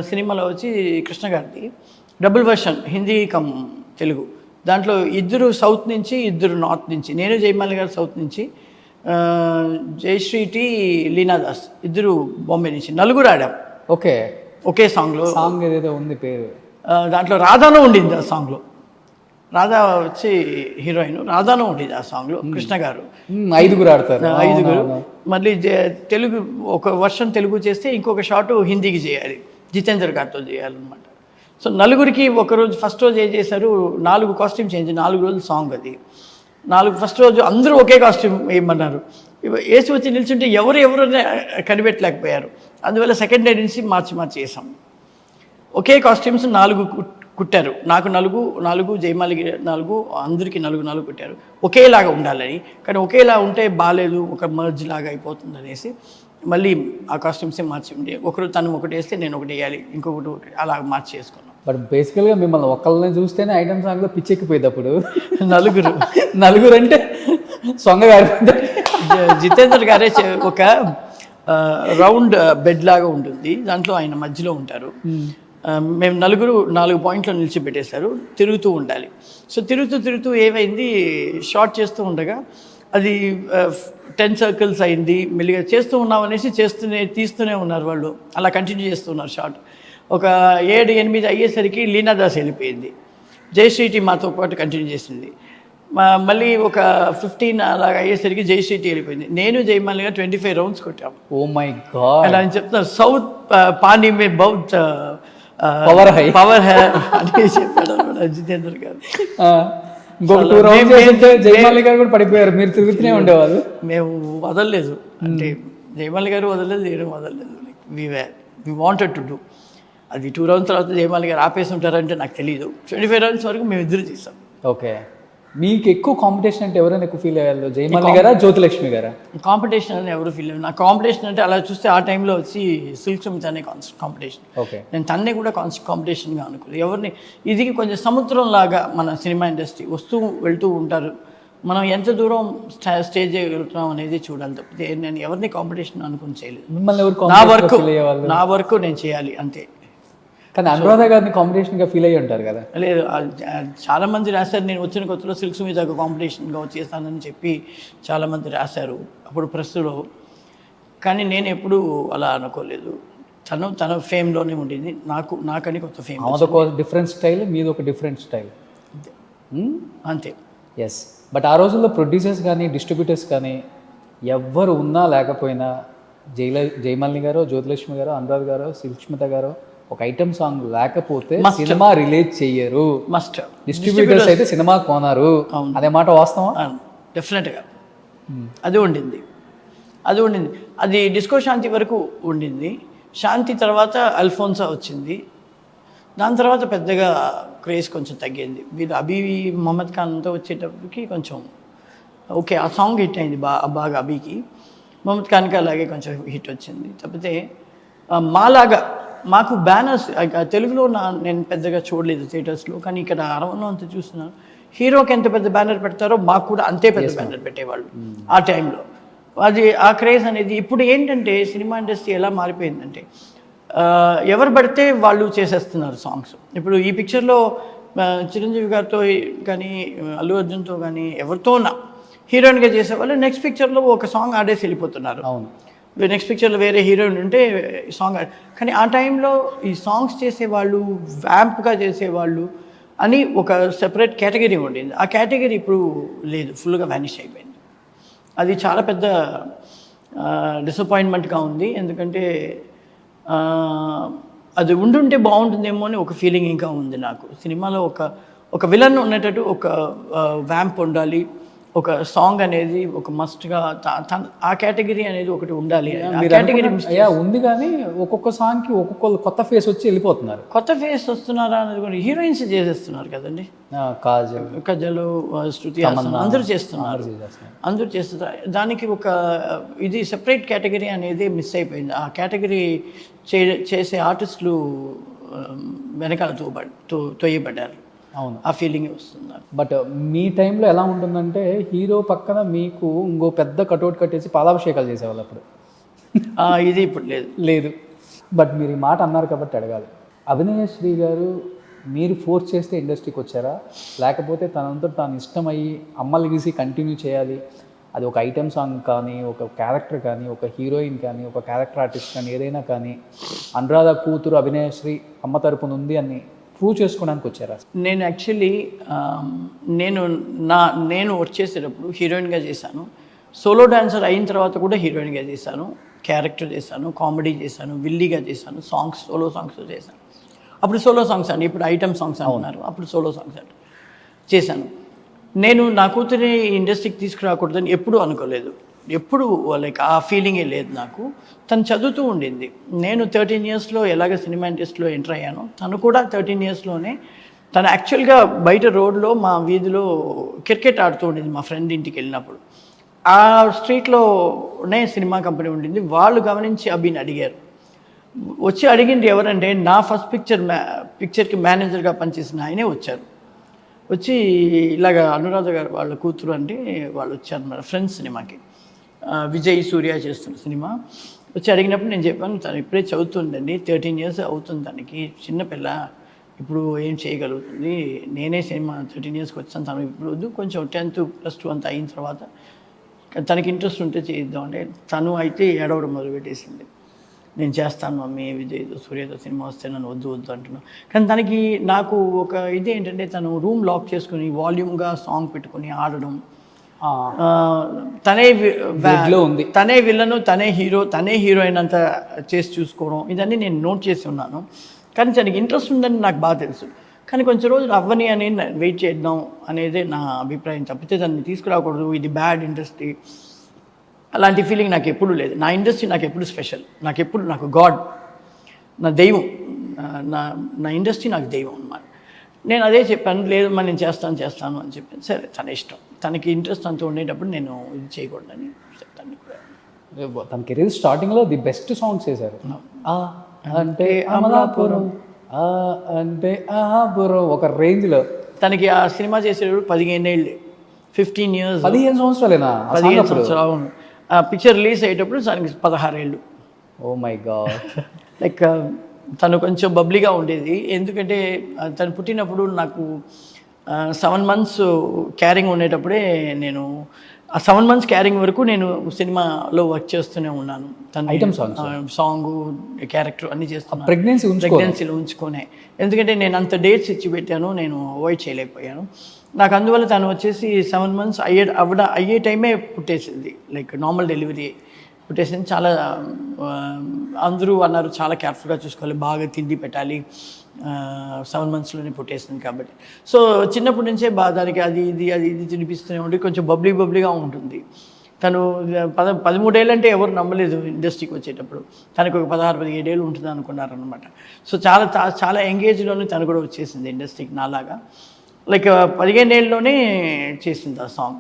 సినిమాలో వచ్చి కృష్ణ గారిది double version, Hindi come Telugu. దాంట్లో ఇద్దరు సౌత్ నుంచి, ఇద్దరు నార్త్ నుంచి. నేను జయమాలి గారు సౌత్ నుంచి, జయశ్రీటి, లీనాదాస్ ఇద్దరు బాంబే నుంచి, నలుగురు ఆడాం ఓకే. ఒకే సాంగ్లో. సాంగ్ ఏదేదో ఉంది పేరు, దాంట్లో రాధాను ఉండింది ఆ సాంగ్లో. రాధా వచ్చి హీరోయిన్, రాధాను ఉండింది ఆ సాంగ్లో. కృష్ణ గారు 5 ఆడతారు. 5. మళ్ళీ తెలుగు ఒక వర్షన్ తెలుగు చేస్తే ఇంకొక షాట్ హిందీకి చేయాలి, జితేందర్ గారితో చేయాలన్నమాట. సో నలుగురికి ఒకరోజు ఫస్ట్ రోజు ఏం చేశారు, 4 కాస్ట్యూమ్ చేంజ్, 4 రోజులు సాంగ్ అది. ఫస్ట్ రోజు అందరూ ఒకే కాస్ట్యూమ్ వేయమన్నారు. వేసి వచ్చి నిల్చుంటే ఎవరు కనిపెట్టలేకపోయారు. అందువల్ల సెకండ్ డే నుంచి మార్చి చేసాం. ఒకే కాస్ట్యూమ్స్ 4 కుట్టారు. నాకు 4, జయమాలికి 4, అందరికీ 4 కుట్టారు. ఒకేలాగా ఉండాలని. కానీ ఒకేలా ఉంటే బాగాలేదు, ఒక మర్జ్ లాగా అయిపోతుంది అనేసి మళ్ళీ ఆ కాస్ట్యూమ్సే మార్చి ఉండే. ఒకరు తను ఒకటి వేస్తే నేను ఒకటి వేయాలి, ఇంకొకటి అలా మార్చి చేసుకున్నాం. బట్ బేసికల్గా మిమ్మల్ని ఒక్కళ్ళని చూస్తేనే ఐటమ్ సాంగ్లో పిచ్చెక్కిపోయేది. అప్పుడు నలుగురు అంటే సొంగ గారు జితేందర్ గారే ఒక రౌండ్ బెడ్ లాగా ఉంటుంది, దాంట్లో ఆయన మధ్యలో ఉంటారు. మేము 4 పాయింట్లు నిలిచిపెట్టేశారు, తిరుగుతూ ఉండాలి. సో తిరుగుతూ ఏమైంది, షార్ట్ చేస్తూ ఉండగా అది 10 సర్కిల్స్ అయింది. మెల్లిగా చేస్తూ ఉన్నాం అనేసి తీస్తూనే ఉన్నారు వాళ్ళు, అలా కంటిన్యూ చేస్తున్నారు షార్ట్. ఒక 7-8 అయ్యేసరికి లీనాదాస్ వెళ్ళిపోయింది. జయశ్రీటి మాతో పాటు కంటిన్యూ చేసింది. మళ్ళీ ఒక 15 అలాగా అయ్యేసరికి జయశ్రీటి వెళ్ళిపోయింది. నేను జయమాలిగా 25 రౌండ్స్ కొట్టాం. Oh my God. అలా అని చెప్తున్నారు. సౌత్ పానీ మే బౌత్ పవర్ హై అని చెప్పాడు జితేందర్ గారు. ఇంకొక 2 రౌండ్స్ జయమాలి గారు కూడా పడిపోయారు, మీరు తిరుగుతూనే ఉండేవాళ్ళు. మేము వదలలేదు, అంటే జయమాలి గారు వదలలేదు, నేను వదలలేదు. We wanted to do. అది 2 రౌండ్స్ తర్వాత జయమాలి గారు ఆపేసి ఉంటారంటే నాకు తెలియదు. 25 రౌండ్స్ వరకు మేము ఇద్దరు చేసాం. ఓకే. మీకు ఎక్కువ కాంపిటీషన్ అంటే ఎవరైనా ఎక్కువ ఫీల్ అయ్యారు, జయమాలి గారా జ్యోతిలక్ష్మి గారా? కాంపిటీషన్ అని ఎవరు ఫీల్ అయ్యారు. నాకు కాంపిటీషన్ అంటే అలా చూస్తే ఆ టైంలో వచ్చి సిల్క్ సుమిత అనే కాంపిటీషన్. ఓకే. నేను తన్నే కూడా కాంపిటీషన్గా అనుకోలేదు ఎవరిని. ఇది కొంచెం సముద్రం లాగా మన సినిమా ఇండస్ట్రీ, వస్తూ వెళ్తూ ఉంటారు. మనం ఎంత దూరం స్టేజ్ చేయగలుగుతున్నాం అనేది చూడాలి తప్పితే నేను ఎవరిని కాంపిటీషన్ అనుకుని చేయలేదు. మిమ్మల్ని ఎవరు నా వర్క్ నేను చేయాలి అంతే. కానీ అనురాధ గారిని కాంపిటీషన్గా ఫీల్ అయ్యి ఉంటారు కదా? లేదు, చాలామంది రాశారు. నేను వచ్చిన కొత్తలో సిల్క్ సుమితకు కాంపిటీషన్గా వచ్చేస్తానని చెప్పి చాలామంది రాశారు అప్పుడు ప్రెస్లో. కానీ నేను ఎప్పుడూ అలా అనుకోలేదు. తన ఫేమ్లోనే ఉండింది, నాకని కొత్త ఫేమ్. ఒక డిఫరెంట్ స్టైల్, మీది ఒక డిఫరెంట్ స్టైల్, అంతే. ఎస్. బట్ ఆ రోజుల్లో ప్రొడ్యూసర్స్ కానీ డిస్ట్రిబ్యూటర్స్ కానీ ఎవ్వరు ఉన్నా లేకపోయినా జయమాలిని గారు, జ్యోతిలక్ష్మి గారు, అనురాధ గారు, సుష్మిత గారు ఒక ఐటమ్ సాంగ్ లేకపోతే సినిమా రిలీజ్ చెయ్యరు. మస్ట్. డిస్ట్రిబ్యూటర్స్ అయితే సినిమా కొనరు. అదే మాట వాస్తవం. డెఫినెట్గా అది ఉండింది. అది డిస్కో శాంతి వరకు ఉండింది. శాంతి తర్వాత అల్ఫోన్సా వచ్చింది. దాని తర్వాత పెద్దగా క్రేజ్ కొంచెం తగ్గింది. వీళ్ళు అబీ మొహమ్మద్ ఖాన్తో వచ్చేటప్పటికి కొంచెం ఓకే, ఆ సాంగ్ హిట్ అయింది బాగా అబీకి. మొహమ్మద్ ఖాన్కి అలాగే కొంచెం హిట్ వచ్చింది. తప్పితే మాలాగా మాకు బ్యానర్స్ తెలుగులో నేను పెద్దగా చూడలేదు థియేటర్స్లో, కానీ ఇక్కడ అరవలో అంత చూస్తున్నాను. హీరోకి ఎంత పెద్ద బ్యానర్ పెడతారో మాకు కూడా అంతే పెద్ద బ్యానర్ పెట్టేవాళ్ళు ఆ టైంలో. అది ఆ క్రేజ్ అనేది. ఇప్పుడు ఏంటంటే సినిమా ఇండస్ట్రీ ఎలా మారిపోయిందంటే ఎవరు పడితే వాళ్ళు చేసేస్తున్నారు సాంగ్స్. ఇప్పుడు ఈ పిక్చర్లో చిరంజీవి గారితో కానీ అల్లు అర్జున్తో కానీ ఎవరితోనా హీరోయిన్గా చేసేవాళ్ళు నెక్స్ట్ పిక్చర్లో ఒక సాంగ్ ఆడేసి వెళ్ళిపోతున్నారు. అవును. నెక్స్ట్ పిక్చర్లో వేరే హీరోయిన్ ఉంటే సాంగ్. కానీ ఆ టైంలో ఈ సాంగ్స్ చేసేవాళ్ళు, వ్యాంప్గా చేసేవాళ్ళు అని ఒక సెపరేట్ కేటగిరీ ఉండింది. ఆ కేటగిరీ ఇప్పుడు లేదు, ఫుల్గా వ్యానిష్ అయిపోయింది. అది చాలా పెద్ద డిసప్పాయింట్మెంట్గా ఉంది. ఎందుకంటే అది ఉండుంటే బాగుంటుందేమో అని ఒక ఫీలింగ్ ఇంకా ఉంది నాకు. సినిమాలో ఒక విలన్ ఉన్నట్టు ఒక వ్యాంప్ ఉండాలి, ఒక సాంగ్ అనేది ఒక మస్ట్గా ఆ కేటగిరీ అనేది ఒకటి ఉండాలి. కేటగిరీ ఉంది, కానీ ఒక్కొక్క సాంగ్కి ఒక్కొక్క కొత్త ఫేస్ వచ్చి వెళ్ళిపోతున్నారు. కొత్త ఫేస్ వస్తున్నారా అనేది కూడా హీరోయిన్స్ చేసేస్తున్నారు కదండి. కాజల్, శృతి హాసన్ అందరూ చేస్తున్నారు. దానికి ఒక ఇది సెపరేట్ కేటగిరీ అనేది మిస్ అయిపోయింది. ఆ కేటగిరీ చేసే ఆర్టిస్టులు వెనకాల తోయబడ్డారు. అవును, ఆ ఫీలింగ్ వస్తుంది. బట్ మీ టైంలో ఎలా ఉంటుందంటే హీరో పక్కన మీకు ఇంకో పెద్ద కటౌట్ కట్టేసి పాలాభిషేకాలు చేసేవాళ్ళు అప్పుడు. ఇది ఇప్పుడు లేదు. బట్ మీరు ఈ మాట అన్నారు కాబట్టి అడగాలి. అభినయశ్రీ గారు మీరు ఫోర్స్ చేస్తే ఇండస్ట్రీకి వచ్చారా, లేకపోతే తనంతా తాను ఇష్టమయ్యి అమ్మలు గీసి కంటిన్యూ చేయాలి అది ఒక ఐటెం సాంగ్ కానీ, ఒక క్యారెక్టర్ కానీ, ఒక హీరోయిన్ కానీ, ఒక క్యారెక్టర్ ఆర్టిస్ట్ కానీ, ఏదైనా కానీ అనురాధ కూతురు అభినయశ్రీ అమ్మ తరపున ఉంది అని ప్రూవ్ చేసుకోవడానికి వచ్చారా? నేను యాక్చువల్లీ నేను వచ్చేసేటప్పుడు హీరోయిన్గా చేశాను. సోలో డాన్సర్ అయిన తర్వాత కూడా హీరోయిన్గా చేశాను, క్యారెక్టర్ చేశాను, కామెడీ చేశాను, విల్లీగా చేశాను, సాంగ్స్ సోలో సాంగ్స్ చేశాను. అప్పుడు సోలో సాంగ్స్ అండి, ఇప్పుడు ఐటమ్ సాంగ్స్ అంటున్నారు, అప్పుడు సోలో సాంగ్స్ అండి చేశాను. నేను నా కూతురి ఇండస్ట్రీకి తీసుకురాకూడదని ఎప్పుడూ అనుకోలేదు, ఎప్పుడు లైక్ ఆ ఫీలింగే లేదు నాకు. తను చదువుతూ ఉండింది. నేను 13 ఇయర్స్లో ఎలాగ సినిమా ఇండస్ట్రీలో ఎంటర్ అయ్యాను, తను కూడా 13 ఇయర్స్లోనే. తను యాక్చువల్గా బయట రోడ్లో మా వీధిలో క్రికెట్ ఆడుతూ ఉండింది మా ఫ్రెండ్ ఇంటికి వెళ్ళినప్పుడు. ఆ స్ట్రీట్లోనే సినిమా కంపెనీ ఉండింది. వాళ్ళు గమనించి అభిని అడిగారు. వచ్చి అడిగింది ఎవరంటే నా ఫస్ట్ పిక్చర్కి మేనేజర్గా పనిచేసిన ఆయనే వచ్చారు. వచ్చి ఇలాగ అనురాధ గారు వాళ్ళ కూతురు అంటే వాళ్ళు వచ్చారు మన ఫ్రెండ్స్ సినిమాకి, విజయ్ సూర్య చేస్తున్న సినిమా. వచ్చి అడిగినప్పుడు నేను చెప్పాను, తను ఇప్పుడే చదువుతుందండి, 13 ఇయర్స్ అవుతుంది, తనకి చిన్నపిల్ల, ఇప్పుడు ఏం చేయగలుగుతుంది, నేనే సినిమా 13 ఇయర్స్కి వచ్చాను, తను ఇప్పుడు వద్దు, కొంచెం 10th +2 అంతా అయిన తర్వాత తనకి ఇంట్రెస్ట్ ఉంటే చేయిద్దాం అంటే తను అయితే ఏడవడం మొదలుపెట్టేసింది. నేను చేస్తాను మమ్మీ, విజయ్తో సూర్యతో సినిమా వస్తే నన్ను వద్దు అంటున్నాను. కానీ తనకి నాకు ఒక ఇది ఏంటంటే, తను రూమ్ లాక్ చేసుకుని వాల్యూమ్గా సాంగ్ పెట్టుకుని ఆడడం, తనే ఉంది, తనే విలను, తనే హీరో, తనే హీరోయిన్ అంతా చేసి చూసుకోవడం, ఇదన్నీ నేను నోట్ చేసి ఉన్నాను. కానీ తనకి ఇంట్రెస్ట్ ఉందని నాకు బాగా తెలుసు. కానీ కొంచెం రోజులు అవ్వని అని వెయిట్ చేద్దాం అనేదే నా అభిప్రాయం తప్పితే దాన్ని తీసుకురాకూడదు, ఇది బ్యాడ్ ఇండస్ట్రీ అలాంటి ఫీలింగ్ నాకు ఎప్పుడూ లేదు. నా ఇండస్ట్రీ నాకు ఎప్పుడు స్పెషల్, నాకు గాడ్, నా దైవం, నా ఇండస్ట్రీ నాకు దైవం అన్నమాట. నేను అదే చెప్పాను, లేదు మరి నేను చేస్తాను అని చెప్పాను. సరే తన ఇష్టం, తనకి ఇంట్రెస్ట్ అంతా ఉండేటప్పుడు నేను ఇది చేయకూడదని చెప్తాను. తన కెరీర్ స్టార్టింగ్లో ది బెస్ట్ సాంగ్స్ చేశారు. అంటే అమలాపురం, అంటే ఆహాపురం, ఒక రేంజ్లో. తనకి ఆ సినిమా చేసేటప్పుడు 15 ఏళ్ళు, 15 ఇయర్స్, 15 సంవత్సరాలేనా? 15 సంవత్సరాలు. అవును. ఆ పిక్చర్ రిలీజ్ అయ్యేటప్పుడు తనకి 16 ఏళ్ళు. ఓ మై గాడ్. లైక్ తను కొంచెం బబ్లీగా ఉండేది, ఎందుకంటే తను పుట్టినప్పుడు నాకు 7 months క్యారింగ్ ఉండేటప్పుడే, నేను ఆ 7 months క్యారింగ్ వరకు నేను సినిమాలో వర్క్ చేస్తూనే ఉన్నాను. తను ఐటమ్ సాంగ్, క్యారెక్టర్ అన్నీ చేస్తాను. ప్రెగ్నెన్సీలో ఉంచుకునే, ఎందుకంటే నేను అంత డేట్స్ ఇచ్చి పెట్టాను, నేను అవాయిడ్ చేయలేకపోయాను. నాకు అందువల్ల తను వచ్చేసి 7 months అయ్యే టైమే పుట్టేసింది, లైక్ నార్మల్ డెలివరీ పుట్టేసింది. చాలా అందరూ అన్నారు చాలా కేర్ఫుల్గా చూసుకోవాలి, బాగా తిండి పెట్టాలి, 7 monthsలోనే పుట్టేసింది కాబట్టి. సో చిన్నప్పటి నుంచే దానికి అది ఇది తినిపిస్తూనే ఉండి కొంచెం బబ్లీగా ఉంటుంది. తను 13 ఏళ్ళు అంటే ఎవరు నమ్మలేదు ఇండస్ట్రీకి వచ్చేటప్పుడు. తనకు ఒక 16-17 ఏళ్ళు ఉంటుంది అనుకున్నారనమాట. సో చాలా ఎంగేజ్లోనే తను కూడా వచ్చేసింది ఇండస్ట్రీకి నాలాగా. లైక్ 15 ఏళ్ళలోనే చేసింది ఆ సాంగ్.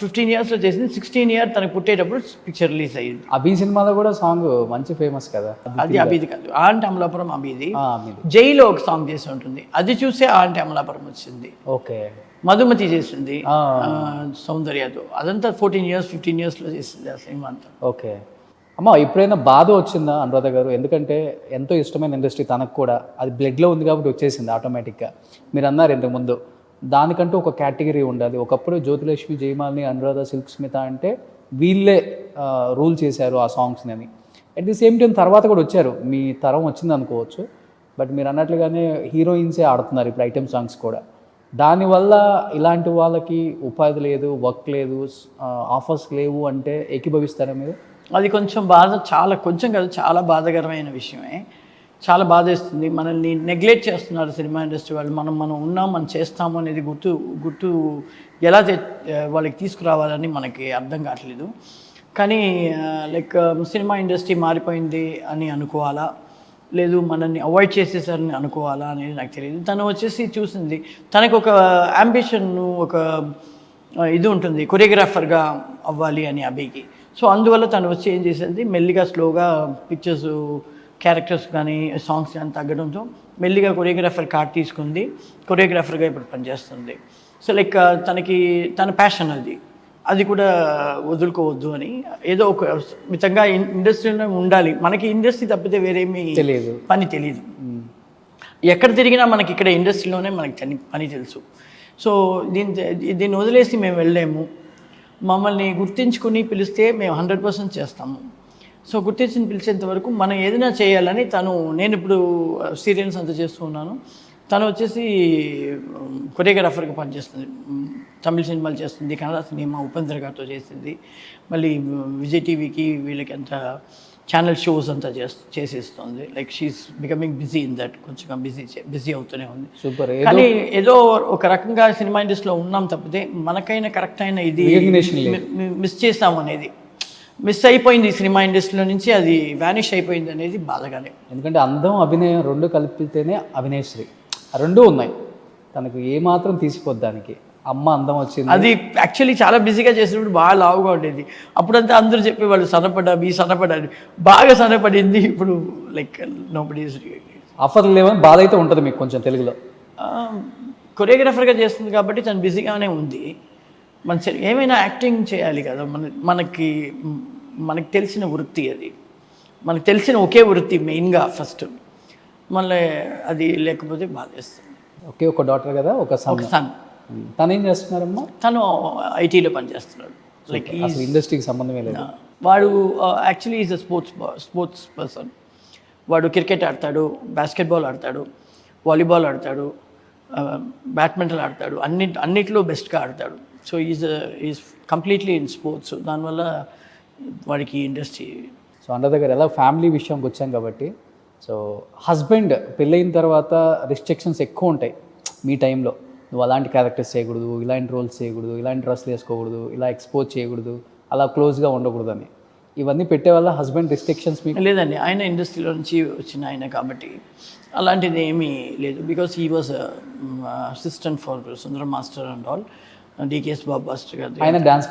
15 ఇయర్స్లో చేసింది. 16 year తనకు పుట్టేటప్పుడు పిక్చర్ రిలీజ్ అయ్యింది. అభి సినిమాలో కూడా సాంగ్ మంచి ఫేమస్ కదా. అది అభిది కాదు, ఆంటి అమలాపురం అభిది. జైలో ఒక సాంగ్ చేసి ఉంటుంది, అది చూసే ఆంటి అమలాపురం వచ్చింది. ఓకే. మధుమతి చేసింది సౌందర్యతో, అదంతా 14 years 15 yearsలో చేసింది ఆ సినిమా అంతా. ఓకే. అమ్మ, ఎప్పుడైనా బాధ వచ్చిందా అనురాధ గారు? ఎందుకంటే ఎంతో ఇష్టమైన ఇండస్ట్రీ తనకు కూడా, అది బ్లడ్లో ఉంది కాబట్టి వచ్చేసింది ఆటోమేటిక్గా. మీరు అన్నారు ఇంతకుముందు దానికంటూ ఒక కేటగిరీ ఉండాలి. ఒకప్పుడు జ్యోతిలక్ష్మి, జయమాలిని, అనురాధ, సిల్క్ స్మిత అంటే వీళ్ళే రూల్ చేశారు ఆ సాంగ్స్ని అని. అట్ ది సేమ్ టైం తర్వాత కూడా వచ్చారు, మీ తరం వచ్చింది అనుకోవచ్చు. బట్ మీరు అన్నట్లుగానే హీరోయిన్సే ఆడుతున్నారు ఇప్పుడు ఐటెం సాంగ్స్ కూడా. దానివల్ల ఇలాంటి వాళ్ళకి ఉపాధి లేదు, వర్క్ లేదు, ఆఫర్స్ లేవు అంటే ఏకీభవిస్తారా మీరు? అది కొంచెం కొంచెం కాదు, చాలా బాధాకరమైన విషయమే. చాలా బాధేస్తుంది. మనల్ని నెగ్లెక్ట్ చేస్తున్నారు సినిమా ఇండస్ట్రీ వాళ్ళు. మనం ఉన్నాం, మనం చేస్తాము అనేది గుర్తు ఎలా వాళ్ళకి తీసుకురావాలని మనకి అర్థం కావట్లేదు. కానీ లైక్ సినిమా ఇండస్ట్రీ మారిపోయింది అని అనుకోవాలా, లేదు మనల్ని అవాయిడ్ చేసేసారని అనుకోవాలా అనేది నాకు తెలియదు. తను వచ్చేసి చూసింది, తనకు ఒక అంబిషన్, ఒక ఇది ఉంటుంది, కొరియోగ్రాఫర్గా అవ్వాలి అని అభికి. సో అందువల్ల తను వచ్చి ఏం చేసేది, మెల్లిగా స్లోగా పిక్చర్స్, క్యారెక్టర్స్ కానీ సాంగ్స్ కానీ తగ్గడంతో మెల్లిగా కొరియోగ్రాఫర్ కార్డ్ తీసుకుంది, కొరియోగ్రాఫర్గా ఇప్పుడు పనిచేస్తుంది. సో లైక్ తన ప్యాషన్ అది కూడా వదులుకోవద్దు అని, ఏదో ఒక మితంగా ఇండస్ట్రీలో ఉండాలి. మనకి ఇండస్ట్రీ తప్పితే వేరేమీ పని తెలియదు. ఎక్కడ తిరిగినా మనకి ఇక్కడ ఇండస్ట్రీలోనే మనకి పని తెలుసు. సో దీన్ని వదిలేసి మేము వెళ్ళలేము. మమ్మల్ని గుర్తించుకుని పిలిస్తే మేము 100% చేస్తాము. సో గుర్తించి పిలిచేంత వరకు మనం ఏదైనా చేయాలని నేను ఇప్పుడు సీరియల్స్ అంతా చేస్తూ ఉన్నాను. తను వచ్చేసి కొరియోగ్రాఫర్గా పనిచేస్తుంది, తమిళ సినిమాలు చేస్తుంది, కన్నడ సినిమా ఉపేంద్ర గారితో చేసింది, మళ్ళీ విజయ్ టీవీకి వీళ్ళకి అంతా ఛానల్ షోస్ అంతా చేసేస్తుంది. Like she's becoming busy in that, కొంచెం బిజీ అవుతూనే ఉంది. సూపర్. కానీ ఏదో ఒక రకంగా సినిమా ఇండస్ట్రీలో ఉన్నాం తప్పితే మనకైనా కరెక్ట్ అయిన ఇది మిస్ చేస్తాం అనేది, మిస్ అయిపోయింది ఈ సినిమా ఇండస్ట్రీలో నుంచి, అది వ్యానిష్ అయిపోయింది అనేది బాధగానే. ఎందుకంటే అందం అభినయం రెండు కలిపితేనే అభినయశ్రీ, ఆ రెండూ ఉన్నాయి తనకు, ఏమాత్రం తీసిపోద్ది దానికి. అమ్మ అందం వచ్చింది, అది యాక్చువల్లీ చాలా బిజీగా చేసినప్పుడు బాగా లావుగా ఉండేది. అప్పుడంతా అందరూ చెప్పేవాళ్ళు సన్నపడ్డారు, బాగా సన్నపడింది. ఇప్పుడు లైక్ నోబడీ ఈజ్ ఆఫర్లు లేవని బాధ అయితే ఉంటుంది మీకు కొంచెం తెలుగులో. కొరియోగ్రాఫర్గా చేస్తుంది కాబట్టి తను బిజీగానే ఉంది. ఏమైనా యాక్టింగ్ చేయాలి కదా, మనకి తెలిసిన వృత్తి అది, మనకు తెలిసిన ఒకే వృత్తి మెయిన్గా ఫస్ట్, మళ్ళీ అది లేకపోతే బాధేస్తుంది. ఒకే ఒక డాటర్ కదా, ఒక సన్. తను ఏం చేస్తున్నారమ్మా? తను ఐటీలో పనిచేస్తున్నాడు. లైక్ అసలు ఇండస్ట్రీకి సంబంధమే లేదు. వాడు actually is a sports person. వాడు క్రికెట్ ఆడతాడు, బాస్కెట్బాల్ ఆడతాడు, వాలీబాల్ ఆడతాడు, బ్యాడ్మింటన్ ఆడతాడు, అన్నిట్లో బెస్ట్గా ఆడతాడు. So is completely in sports. దానివల్ల వాడికి ఇండస్ట్రీ. సో అందరి దగ్గర ఎలా ఫ్యామిలీ విషయంకి వచ్చాం కాబట్టి, సో హస్బెండ్ పెళ్ళైన తర్వాత రిస్ట్రిక్షన్స్ ఎక్కువ ఉంటాయి మీ టైంలో. నువ్వు అలాంటి క్యారెక్టర్స్ చేయకూడదు, ఇలాంటి రోల్స్ చేయకూడదు, ఇలాంటి డ్రెస్లు వేసుకోకూడదు, ఇలా ఎక్స్పోజ్ చేయకూడదు, అలా క్లోజ్గా ఉండకూడదు అని ఇవన్నీ పెట్టే వల్ల హస్బెండ్ రిస్ట్రిక్షన్స్ మీకు లేదండి. ఆయన ఇండస్ట్రీలో నుంచి వచ్చిన ఆయన కాబట్టి అలాంటిది ఏమీ లేదు. Because he was assistant for Sundaram master and all, DKS Babu master garu. ఆయన డాన్స్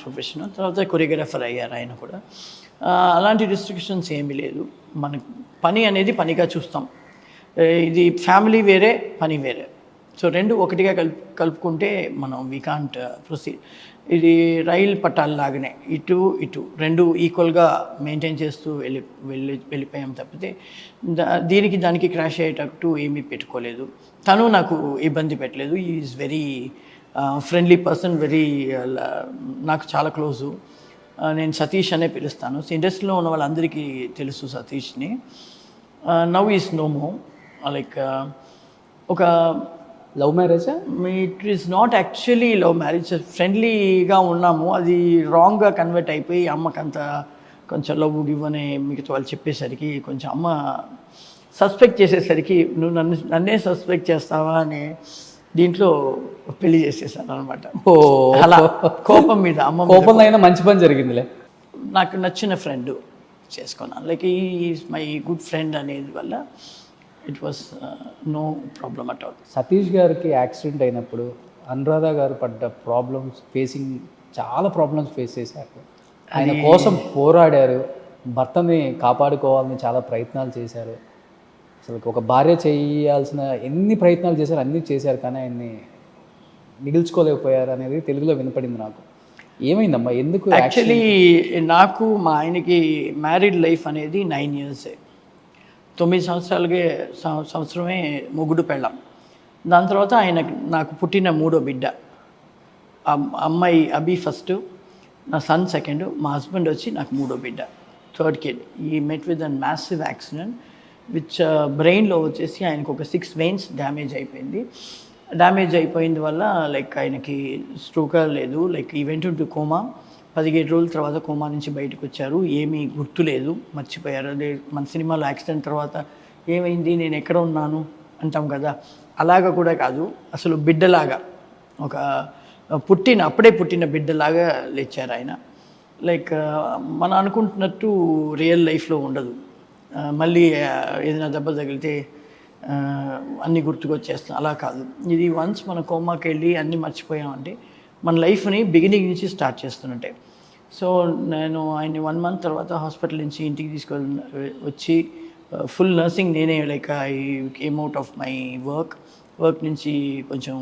ప్రొఫెషనల్, తర్వాత కొరియోగ్రాఫర్ అయ్యారు ఆయన కూడా. అలాంటి రిస్ట్రిక్షన్స్ ఏమీ లేదు. మన పని అనేది పనిగా చూస్తాం. ఇది ఫ్యామిలీ వేరే, పని వేరే. సో రెండు ఒకటిగా కలుపుకుంటే మనం వీ కాంట్ ప్రొసీడ్. ఇది రైలు పట్టాలు లాగానే ఇటు రెండు ఈక్వల్గా మెయింటైన్ చేస్తూ వెళ్ళిపోయాం తప్పితే దానికి క్రాష్ అయ్యేటట్టు ఏమీ పెట్టుకోలేదు. తను నాకు ఇబ్బంది పెట్టలేదు. ఈజ్ వెరీ ఫ్రెండ్లీ పర్సన్, నాకు చాలా క్లోజు. నేను సతీష్ అనే పిలుస్తాను. ఇండస్ట్రీలో ఉన్న వాళ్ళందరికీ తెలుసు సతీష్ని. Now is no more. Like ఒక లవ్ మ్యారేజా? It is not actually love marriage. ఫ్రెండ్లీగా ఉన్నాము, అది రాంగ్గా కన్వర్ట్ అయిపోయి అమ్మకంత కొంచెం లవ్ గివ్ అనే మిగతా వాళ్ళు చెప్పేసరికి కొంచెం అమ్మ సస్పెక్ట్ చేసేసరికి నువ్వు నన్నే సస్పెక్ట్ చేస్తావా అని దీంట్లో పెళ్లి చేసేసాను అనమాట. అలా కోపం మీద, అమ్మ కోపంలో అయినా మంచి పని జరిగిందిలే. నాకు నచ్చిన ఫ్రెండ్ చేసుకున్నాను. Like is my good friend అనేది వల్ల it was no problem at all. Satish గారికి యాక్సిడెంట్ అయినప్పుడు అనురాధ గారు పడ్డ చాలా ప్రాబ్లమ్స్ ఫేస్ చేశారు. ఆయన కోసం పోరాడారు, భర్తని కాపాడుకోవాలని చాలా ప్రయత్నాలు చేశారు. అసలు ఒక భార్య చేయాల్సిన ఎన్ని ప్రయత్నాలు చేశారు అన్నీ చేశారు, కానీ ఆయన్ని మిగిల్చుకోలేకపోయారు అనేది తెలుగులో వినపడింది నాకు. ఏమైందమ్మా, ఎందుకు? యాక్చువల్లీ నాకు మా ఆయనకి మ్యారీడ్ లైఫ్ అనేది 9 years. 9 సంవత్సరమే మొగుడు పెళ్ళాం. దాని తర్వాత నాకు పుట్టిన 3వ బిడ్డ, అమ్మాయి అభి ఫస్ట్, నా సన్ సెకండ్, మా హస్బెండ్ వచ్చి నాకు 3వ బిడ్డ, 3rd kid. ఈ met with an massive accident which బ్రెయిన్లో వచ్చేసి ఆయనకు ఒక 6 veins డ్యామేజ్ అయిపోయింది వల్ల లైక్ ఆయనకి స్ట్రోకా లేదు. లైక్ ఈ వెంట టు కోమా. 17 రోజుల తర్వాత కోమా నుంచి బయటకు వచ్చారు. ఏమీ గుర్తు లేదు, మర్చిపోయారు. అదే మన సినిమాలో యాక్సిడెంట్ తర్వాత ఏమైంది, నేను ఎక్కడ ఉన్నాను అంటాం కదా, అలాగా కూడా కాదు. అసలు బిడ్డలాగా, ఒక అప్పుడే పుట్టిన బిడ్డలాగా లేచారు ఆయన. లైక్ మనం అనుకుంటున్నట్టు రియల్ లైఫ్లో ఉండదు. మళ్ళీ ఏదైనా దెబ్బ తగిలితే అన్నీ గుర్తుకొచ్చేస్తాం, అలా కాదు. ఇది వన్స్ మన కోమాకి వెళ్ళి అన్నీ మర్చిపోయామంటే మన లైఫ్ని బిగినింగ్ నుంచి స్టార్ట్ చేస్తున్నట్టే. సో నేను ఆయన్ని 1 month తర్వాత హాస్పిటల్ నుంచి ఇంటికి వచ్చి ఫుల్ నర్సింగ్ నేనే. Like I came out of my work నుంచి కొంచెం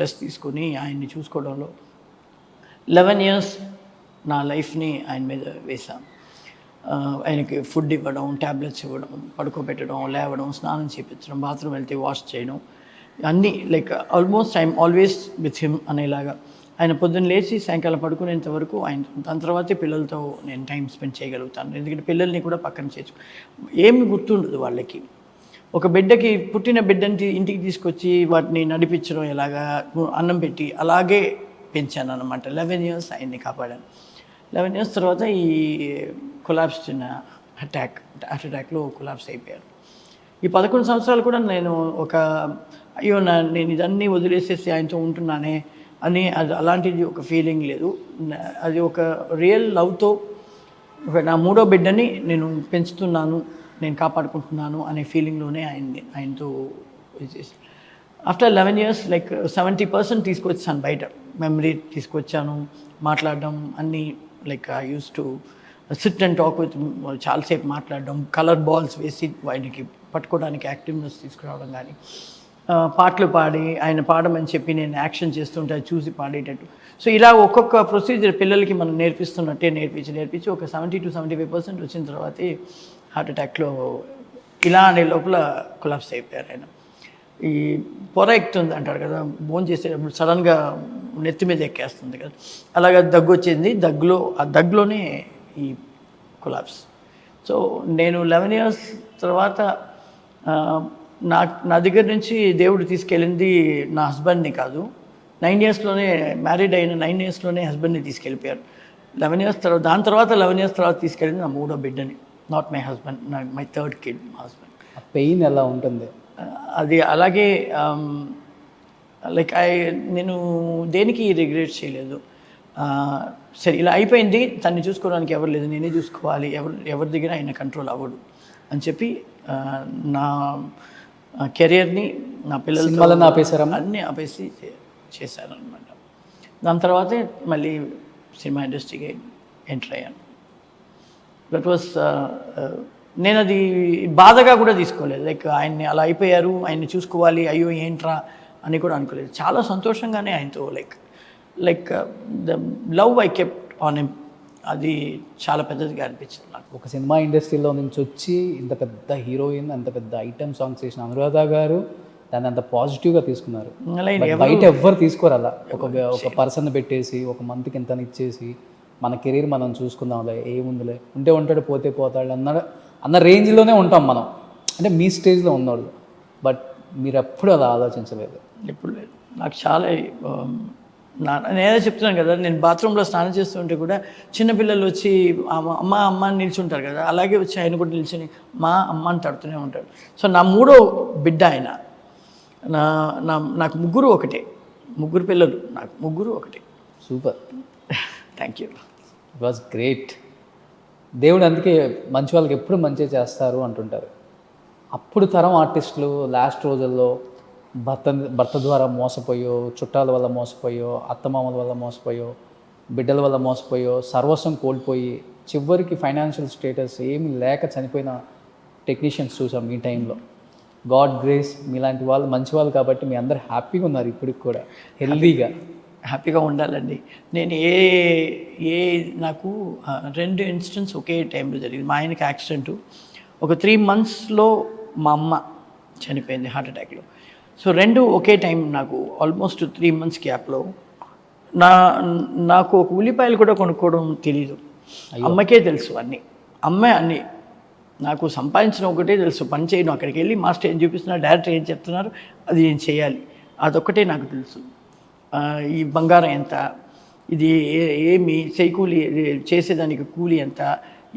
రెస్ట్ తీసుకొని ఆయన్ని చూసుకోవడంలో 11 years నా లైఫ్ని ఆయన మీద వేశాను. ఆయనకి ఫుడ్ ఇవ్వడం, ట్యాబ్లెట్స్ ఇవ్వడం, పడుకోబెట్టడం, లేవడం, స్నానం చేయించడం, బాత్రూమ్ వెళ్తే వాష్ చేయడం, అన్నీ like almost I'm always with him అనేలాగా. ఆయన పొద్దున్న లేచి సాయంకాలం పడుకునేంత వరకు ఆయన, దాని తర్వాతే పిల్లలతో నేను టైం స్పెండ్ చేయగలుగుతాను. ఎందుకంటే పిల్లల్ని కూడా పక్కన చేర్చు, ఏమి గుర్తుండదు వాళ్ళకి. ఒక బిడ్డకి, పుట్టిన బిడ్డని ఇంటికి తీసుకొచ్చి వాటిని నడిపించడం ఎలాగా, అన్నం పెట్టి అలాగే పెంచాను అనమాట. 11 years ఆయన్ని కాపాడాను. 11 years తర్వాత ఈ కొలాప్స్ చిన్న హార్ట్ అటాక్లో కొలాప్స్ అయిపోయారు. ఈ 11 సంవత్సరాలు కూడా నేను అయ్యో నేను ఇదన్నీ వదిలేసేసి ఆయనతో ఉంటున్నానే అని అలాంటిది ఒక ఫీలింగ్ లేదు. అది ఒక రియల్ లవ్తో నా 3వ బిడ్డని నేను పెంచుతున్నాను, నేను కాపాడుకుంటున్నాను అనే ఫీలింగ్లోనే ఆయనతో చేసి ఆఫ్టర్ 11 years లైక్ 70% తీసుకొచ్చాను బయట. మెమరీ తీసుకొచ్చాను, మాట్లాడడం అన్నీ. Like I use to SIT and talk with, చాలాసేపు మాట్లాడడం, కలర్ బాల్స్ వేసి ఆయనకి పట్టుకోవడానికి యాక్టివ్నెస్ తీసుకురావడం, కానీ పాటలు పాడి ఆయన పాడమని చెప్పి నేను యాక్షన్ చేస్తుంటే అది చూసి పాడేటట్టు. సో ఇలా ఒక్కొక్క ప్రొసీజర్ పిల్లలకి మనం నేర్పిస్తున్నట్టే నేర్పించి ఒక 70 to 75% వచ్చిన తర్వాతే హార్ట్ అటాక్లో ఇలా అనే లోపల కొలాప్స్ అయిపోయారు ఆయన. ఈ పొర ఎక్కుతుంది అంటారు కదా, భోజనం చేసేటప్పుడు సడన్గా నెత్తి మీద ఎక్కేస్తుంది కదా, అలాగా దగ్గు వచ్చింది. ఆ దగ్గులోనే ఈ కొలాప్స్. సో నేను 11 years తర్వాత నా దగ్గర నుంచి దేవుడు తీసుకెళ్ళింది నా హస్బెండ్ని కాదు. 9 yearsలోనే మ్యారీడ్ అయిన 9 yearsలోనే హస్బెండ్ని తీసుకెళ్ళిపోయారు. 11 years తర్వాత, దాని తర్వాత 11 years తర్వాత తీసుకెళ్ళింది నా 3వ బిడ్డని. Not my husband, my 3rd kid, మా హస్బెండ్. ఆ పెయిన్ ఎలా ఉంటుంది? అది అలాగే లైక్ నేను దేనికి రిగ్రెట్ చేయలేదు. సరే ఇలా అయిపోయింది, తన్ని చూసుకోవడానికి ఎవరు లేదు, నేనే చూసుకోవాలి, ఎవరి దగ్గర ఆయన కంట్రోల్ అవ్వడు అని చెప్పి నా కెరియర్ని, నా పిల్లలతో ఆపేశారమ్మా, అన్నీ ఆపేసి చేశారనమాట. దాని తర్వాతే మళ్ళీ సినిమా ఇండస్ట్రీకి ఎంటర్ అయ్యాను. దట్ వాస్ నేను అది బాధగా కూడా తీసుకోలేదు. లైక్ ఆయన్ని అలా అయిపోయారు, ఆయన్ని చూసుకోవాలి, అయ్యో ఏంట్రా అని కూడా అనుకోలేదు. చాలా సంతోషంగానే ఆయనతో like the love I kept on him, అది చాలా పెద్దదిగా అనిపించింది నాకు. ఒక సినిమా ఇండస్ట్రీలో నుంచి వచ్చి ఇంత పెద్ద హీరోయిన్, అంత పెద్ద ఐటమ్ సాంగ్స్ చేసిన అనురాధ గారు దాన్ని అంత పాజిటివ్గా తీసుకున్నారు. బయట ఎవ్వరు తీసుకోరు అలా. ఒక పర్సన్ పెట్టేసి ఒక మంత్కి ఎంత ఇచ్చేసి మన కెరీర్ మనం చూసుకుందాంలే, ఏముందిలే, ఉంటే ఉంటాడు పోతే పోతాడు అన్న రేంజ్లోనే ఉంటాం మనం. అంటే మీ స్టేజ్లో ఉన్నాడు, బట్ మీరు ఎప్పుడు అలా ఆలోచించలేదు? ఎప్పుడు లేదు. నాకు చాలా నేనే చెప్తున్నాను కదా, నేను బాత్రూంలో స్నానం చేస్తుంటే కూడా చిన్నపిల్లలు వచ్చి అమ్మ అని నిల్చుంటారు కదా, అలాగే వచ్చి ఆయన కూడా నిల్చుని మా అమ్మ అని తడుతూనే ఉంటాడు. సో నా 3వ బిడ్డ ఆయన. నాకు ముగ్గురు పిల్లలు, నాకు ముగ్గురు ఒకటే. Super, thank you. It was great. దేవుడు అందుకే మంచి వాళ్ళకి ఎప్పుడు మంచి చేస్తారు అంటుంటారు. అప్పుడు తరం ఆర్టిస్టులు లాస్ట్ రోజుల్లో భర్త ద్వారా మోసపోయో, చుట్టాల వల్ల మోసపోయో, అత్తమామల వల్ల మోసపోయో, బిడ్డల వల్ల మోసపోయో, సర్వస్వం కోల్పోయి చివరికి ఫైనాన్షియల్ స్టేటస్ ఏమీ లేక చనిపోయిన టెక్నీషియన్స్ చూసాం మీ టైంలో. గాడ్ గ్రేస్, మీలాంటి వాళ్ళు మంచి వాళ్ళు కాబట్టి మీ అందరు హ్యాపీగా ఉన్నారు ఇప్పటికి కూడా, హెల్దీగా. హ్యాపీగా ఉండాలండి. నేను నాకు 2 ఇన్సిడెంట్స్ ఒకే టైంలో జరిగింది. మా ఆయనకి యాక్సిడెంటు ఒక 3 monthsలో మా అమ్మ చనిపోయింది హార్ట్ అటాక్లో. సో 2 ఒకే టైం, నాకు ఆల్మోస్ట్ 3 months గ్యాప్లో. నాకు ఒక ఉల్లిపాయలు కూడా కొనుక్కోవడం తెలీదు, అమ్మకే తెలుసు అన్నీ. అన్నీ నాకు సంపాదించిన ఒకటే తెలుసు, పని చేయను. అక్కడికి వెళ్ళి మాస్టర్ ఏం చూపిస్తున్నారు, డైరెక్టర్ ఏం చెప్తున్నారు, అది నేను చేయాలి, అదొక్కటే నాకు తెలుసు. ఈ బంగారం ఎంత, ఇది ఏమి కూలి చేసేదానికి కూలి ఎంత,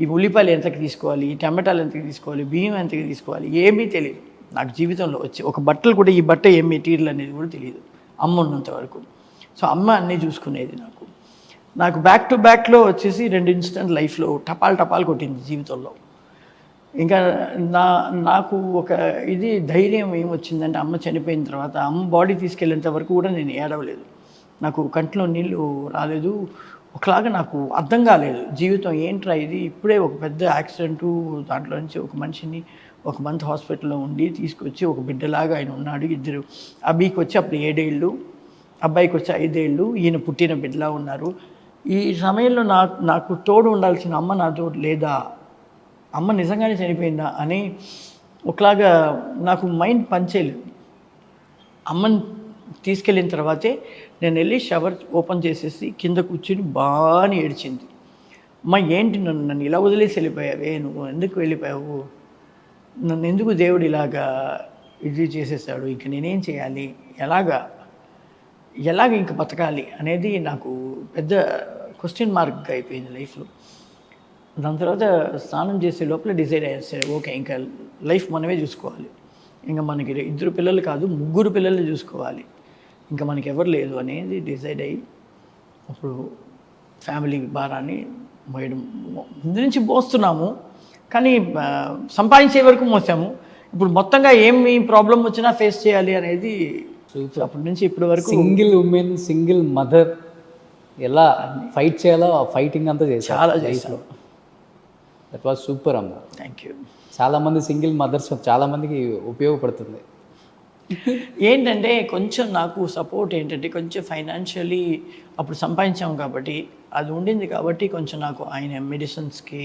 ఈ ఉల్లిపాయలు ఎంతకి తీసుకోవాలి, ఈ టమాటాలు ఎంతకి తీసుకోవాలి, బియ్యం ఎంతకి తీసుకోవాలి, ఏమీ తెలియదు నాకు జీవితంలో. వచ్చి ఒక బట్టలు కూడా, ఈ బట్ట ఏం మెటీరియల్ అనేది కూడా తెలియదు అమ్మ ఉన్నంత వరకు. సో అమ్మ అన్నీ చూసుకునేది. నాకు బ్యాక్ టు బ్యాక్లో వచ్చేసి 2 ఇన్సిడెంట్ లైఫ్లో టపాల్ కొట్టింది జీవితంలో. ఇంకా నాకు ఒక ధైర్యం ఏమొచ్చిందంటే, అమ్మ చనిపోయిన తర్వాత అమ్మ బాడీ తీసుకెళ్ళేంత వరకు కూడా నేను ఏడవలేదు. నాకు కంట్లో నీళ్ళు రాలేదు. ఒకలాగా నాకు అర్థం కాలేదు జీవితం ఏంట్రా ఇది. ఇప్పుడే ఒక పెద్ద యాక్సిడెంటు, దాంట్లో నుంచి ఒక మనిషిని 1 month హాస్పిటల్లో ఉండి తీసుకొచ్చి ఒక బిడ్డలాగా ఆయన ఉన్నాడు. 2 అబ్బాయికి వచ్చి అప్పుడు 7 ఏళ్ళు, అబ్బాయికి వచ్చి 5 ఏళ్ళు, ఈయన పుట్టిన బిడ్డలా ఉన్నారు. ఈ సమయంలో నాకు తోడు ఉండాల్సిన అమ్మ నాతో లేదా, అమ్మ నిజంగానే చనిపోయిందా అని ఒకలాగా నాకు మైండ్ పనిచేయలేదు. అమ్మని తీసుకెళ్ళిన తర్వాతే నేను వెళ్ళి షవర్ ఓపెన్ చేసేసి కింద కూర్చుని బాగా ఏడ్చింది. అమ్మ ఏంటి నన్ను ఇలా వదిలేసి వెళ్ళిపోయావే, నువ్వు ఎందుకు వెళ్ళిపోయావు, నన్ను ఎందుకు దేవుడు ఇలాగా ఇది చేసేసాడు, ఇంక నేనేం చేయాలి, ఎలాగ ఇంక బతకాలి అనేది నాకు పెద్ద క్వశ్చన్ మార్క్ అయిపోయింది లైఫ్లో. దాని తర్వాత స్నానం చేసే లోపల డిసైడ్ అయ్యాను, సరే ఓకే ఇంకా లైఫ్ మనమే చూసుకోవాలి, ఇంకా మనకి 2 పిల్లలు కాదు 3 పిల్లల్ని చూసుకోవాలి, ఇంకా మనకి ఎవరు లేదు అనేది డిసైడ్ అయ్యి అప్పుడు ఫ్యామిలీ భారాన్ని మోయడం ముందు నుంచి మోస్తున్నాము, కానీ సంపాదించే వరకు మోసాము. ఇప్పుడు మొత్తంగా ఏమి ప్రాబ్లం వచ్చినా ఫేస్ చేయాలి అనేది అప్పటి నుంచి ఇప్పటి వరకు. సింగిల్ ఉమెన్, సింగిల్ మదర్ ఎలా ఫైట్ చేయాలో ఆ ఫైటింగ్ అంతా చేశారు చాలా చేశాను. దట్ వాజ్ సూపర్ అమ్మ. Thank you. చాలామంది సింగిల్ మదర్స్ చాలామందికి ఉపయోగపడుతుంది. ఏంటంటే కొంచెం నాకు సపోర్ట్ ఏంటంటే కొంచెం ఫైనాన్షియలీ అప్పుడు సంపాదించాము కాబట్టి అది ఉండింది కాబట్టి కొంచెం నాకు ఆయన మెడిసిన్స్కి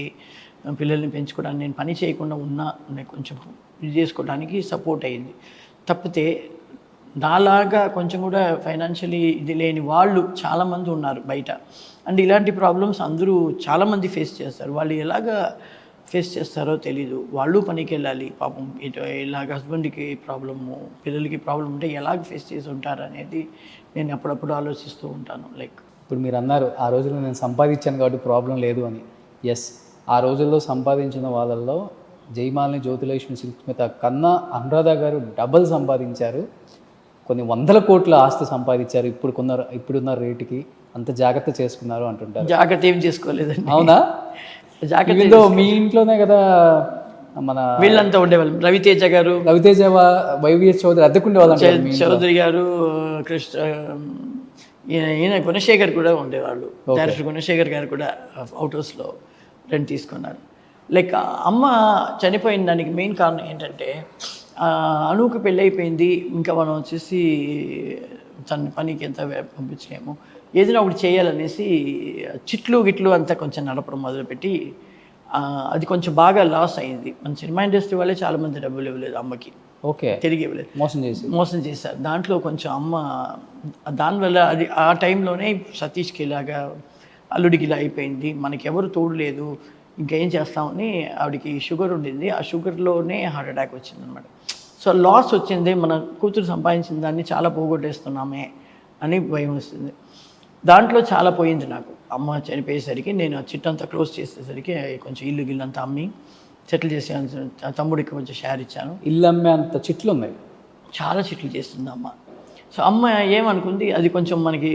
పిల్లల్ని పెంచుకోవడానికి నేను పని చేయకుండా ఉన్నా కొంచెం ఇది చేసుకోవడానికి సపోర్ట్ అయ్యింది. తప్పితే నాలాగా కొంచెం కూడా ఫైనాన్షియలీ ఇది లేని వాళ్ళు చాలామంది ఉన్నారు బయట. అండ్ ఇలాంటి ప్రాబ్లమ్స్ అందరూ చాలామంది ఫేస్ చేస్తారు. వాళ్ళు ఎలాగా ఫేస్ చేస్తారో తెలీదు. వాళ్ళు పనికి వెళ్ళాలి పాపం, ఇలాగ హస్బెండ్కి ప్రాబ్లము, పిల్లలకి ప్రాబ్లం ఉంటే ఎలాగ ఫేస్ చేసి ఉంటారు అనేది నేను అప్పుడప్పుడు ఆలోచిస్తూ ఉంటాను. లైక్ ఇప్పుడు మీరు అన్నారు ఆ రోజుల్లో నేను సంపాదించాను కాబట్టి ప్రాబ్లం లేదు అని. ఎస్, ఆ రోజుల్లో సంపాదించిన వాళ్ళల్లో జయమాలిని, జ్యోతిలక్ష్మి, సుస్మిత కన్నా అనురాధ గారు డబల్ సంపాదించారు. కొన్ని 100 కోట్ల ఆస్తి సంపాదించారు. ఇప్పుడున్న రేటుకి అంత జాగ్రత్త చేసుకున్నారు అంటుంటారు. జాగ్రత్త ఏం చేసుకోలేదండి. అవునా? జాగ్రత్త మీ ఇంట్లోనే కదా మన వీళ్ళంతా ఉండేవాళ్ళు. రవితేజ గారు, వైవిఎస్ చౌదరి అద్దెకుండే వాళ్ళు, చౌదరి గారు, కృష్ణ, ఈయన గుణశేఖర్ కూడా ఉండేవాళ్ళు. డైరెక్టర్ గుణశేఖర్ గారు కూడా అవుట్ హౌస్లో రెంట్ తీసుకున్నారు. లైక్ అమ్మ చనిపోయిన దానికి మెయిన్ కారణం ఏంటంటే అనువుకి పెళ్ళి అయిపోయింది, ఇంకా మనం వచ్చేసి తన పనికి ఎంత పంపించలేము, ఏదైనా ఒకటి చేయాలనేసి గిట్లు అంతా కొంచెం నడపడం మొదలుపెట్టి అది కొంచెం బాగా లాస్ అయింది. మన సినిమా ఇండస్ట్రీ వాళ్ళే చాలామంది డబ్బులు ఇవ్వలేదు అమ్మకి. ఓకే, తిరిగి ఇవ్వలేదు, మోసం చేశారు. దాంట్లో కొంచెం అమ్మ దానివల్ల అది ఆ టైంలోనే సతీష్కి ఇలాగా అల్లుడికి ఇలా అయిపోయింది, మనకి ఎవరు తోడు లేదు, ఇంకేం చేస్తామని ఆవిడకి షుగర్ ఉండింది. ఆ షుగర్లోనే హార్ట్ అటాక్ వచ్చిందనమాట. సో లాస్ వచ్చింది, మన కూతురు సంపాదించిన దాన్ని చాలా పోగొట్టేస్తున్నామే అని భయం వస్తుంది. దాంట్లో చాలా పోయింది నాకు. అమ్మ చనిపోయేసరికి నేను ఆ చిట్టంతా క్లోజ్ చేసేసరికి కొంచెం ఇల్లు అంతా అమ్మి సెటిల్ చేసాను. తమ్ముడికి కొంచెం షేర్ ఇచ్చాను. ఇల్లు అమ్మే అంత చిట్లు ఉన్నాయి, చాలా చిట్లు చేస్తుంది అమ్మ. సో అమ్మ ఏమనుకుంది, అది కొంచెం మనకి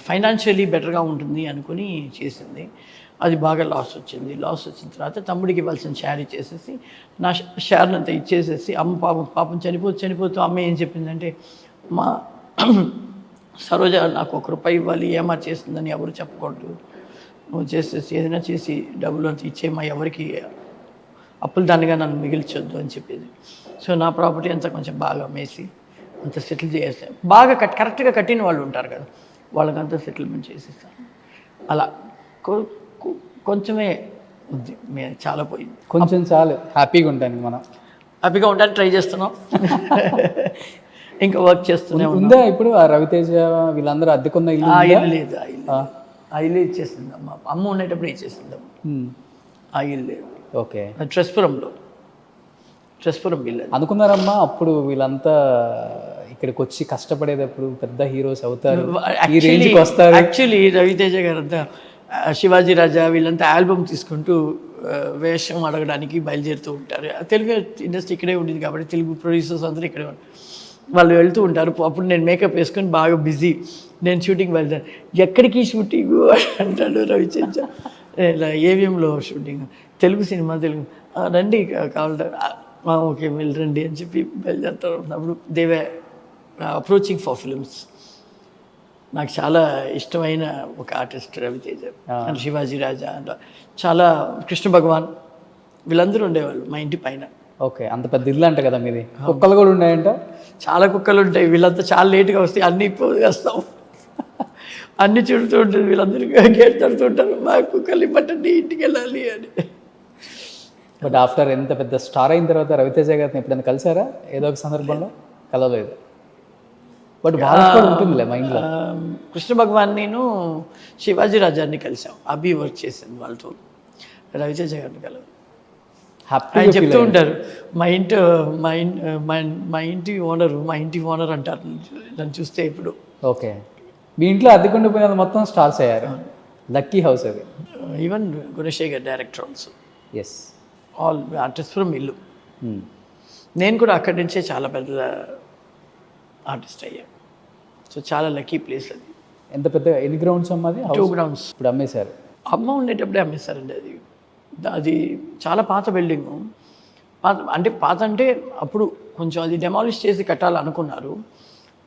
ఫైనాన్షియలీ బెటర్గా ఉంటుంది అనుకుని చేసింది. అది బాగా లాస్ వచ్చింది. లాస్ వచ్చిన తర్వాత తమ్ముడికి ఇవ్వాల్సిన షేర్ ఇచ్చేసేసి నా షేర్ని అంతా ఇచ్చేసేసి అమ్మ పాపం చనిపోతూ అమ్మ ఏం చెప్పిందంటే, మా సరోజ నాకు 1 రూపాయి ఇవ్వాలి, ఏమా చేస్తుందని ఎవరు చెప్పకూడదు, నువ్వు చేసేసి ఏదైనా చేసి డబ్బులు అంతా ఇచ్చేమా, ఎవరికి అప్పులు దానిగా నన్ను మిగిల్చొద్దు అని చెప్పేది. సో నా ప్రాపర్టీ అంతా కొంచెం బాగా అమ్మేసి అంత సెటిల్ చేసేసాను. బాగా కరెక్ట్గా కట్టిన వాళ్ళు ఉంటారు కదా, వాళ్ళకంతా సెటిల్మెంట్ చేసేసాను. అలా కొంచెమే ఉంది, చాలా పోయింది. కొంచెం చాలు, హ్యాపీగా ఉంటాను. మనం హ్యాపీగా ఉండడానికి ట్రై చేస్తున్నాం. ఇంకా వర్క్ చేస్తూనే ఉందా. ఇప్పుడు ఆ రవితేజ వీళ్ళందరూ అద్దెకున్న ఇల్లు లేదు, ఆ ఇల్లు ఇచ్చేసింది అమ్మ ఉండేటప్పుడు ఇచ్చేసింది. ఆ ఇల్లు లేదు. ఓకే, ట్రెస్పురం ఇల్లు అనుకున్నారమ్మా అప్పుడు వీళ్ళంతా ఇక్కడికి వచ్చి కష్టపడేటప్పుడు పెద్ద హీరోస్ అవుతారు, ఈ రేంజ్కి వస్తారు. యాక్చువల్లీ రవితేజ గారు అంతా శివాజీ రాజా వీళ్ళంతా ఆల్బమ్ తీసుకుంటూ వేషం అడగడానికి బయలుదేరుతూ ఉంటారు. తెలుగు ఇండస్ట్రీ ఇక్కడే ఉండేది కాబట్టి తెలుగు ప్రొడ్యూసర్స్ అందరూ ఇక్కడే వాళ్ళు వెళ్తూ ఉంటారు. అప్పుడు నేను మేకప్ వేసుకొని బాగా బిజీ, నేను షూటింగ్ వెళ్తాను. ఎక్కడికి షూటింగ్ అంటాడు రవితేజ. ఇలా ఏవిఎంలో షూటింగ్, తెలుగు సినిమా, తెలుగు రండి కావాలంటారు. ఓకే వెళ్ళండి అని చెప్పి బయలుదేరుతారు. అప్పుడు దేవే అప్రోచింగ్ ఫర్ ఫిల్మ్స్. నాకు చాలా ఇష్టమైన ఒక artist Raviteja and Sivaji Raja and చాలా కృష్ణ భగవాన్ వీళ్ళందరూ ఉండేవాళ్ళు మా ఇంటి పైన. ఓకే, అంత పెద్ద ఇల్లు అంట కదా మీది. కుక్కలు కూడా ఉన్నాయంట? చాలా కుక్కలు ఉంటాయి. వీళ్ళంతా చాలా లేట్గా వస్తాయి, అన్నీ పోగేస్తాం, అన్నీ చుడుతూ ఉంటుంది. వీళ్ళందరూ గేట్ తడుతుంటారు, మా కుక్కలు ఇవ్వటండి ఇంటికి వెళ్ళాలి అని. బట్ ఆఫ్టర్ ఎంత పెద్ద స్టార్ అయిన తర్వాత రవితేజ గారిని ఎప్పుడైనా కలిసారా? ఏదో ఒక సందర్భంలో? కలవలేదు. బట్ వాళ్ళకి కూడా ఉంటుందిలే మైండ్లో. కృష్ణ భగవాన్ నేను శివాజీ రాజాన్ని కలిసాం, అభి వర్క్ చేసింది వాళ్ళతో, రవితేజ గారిని కలవు. ఆయన చెప్తూ ఉంటారు మా ఇంటి ఓనర్ అంటారు నన్ను చూస్తే ఇప్పుడు. ఓకే, మీ ఇంట్లో అద్దెకుండిపోయినది మొత్తం స్టార్స్ అయ్యారు. లక్కీ హౌస్ అది. Even Gunasekhar director also. Yes, all artist from ఇల్లు. నేను కూడా అక్కడి నుంచే చాలా పెద్ద ఆర్టిస్ట్ అయ్యాను. సో చాలా లక్కీ ప్లేస్ అది. ఎంత పెద్ద, ఎన్ని గ్రౌండ్స్ అమ్మది? 2 grounds. ఇప్పుడు అమ్మేశారు. అమ్మ ఉండేటప్పుడే అమ్మేశారండి అది. అది చాలా పాత బిల్డింగు. పాత అంటే అప్పుడు కొంచెం అది డెమాలిష్ చేసి కట్టాలనుకున్నారు.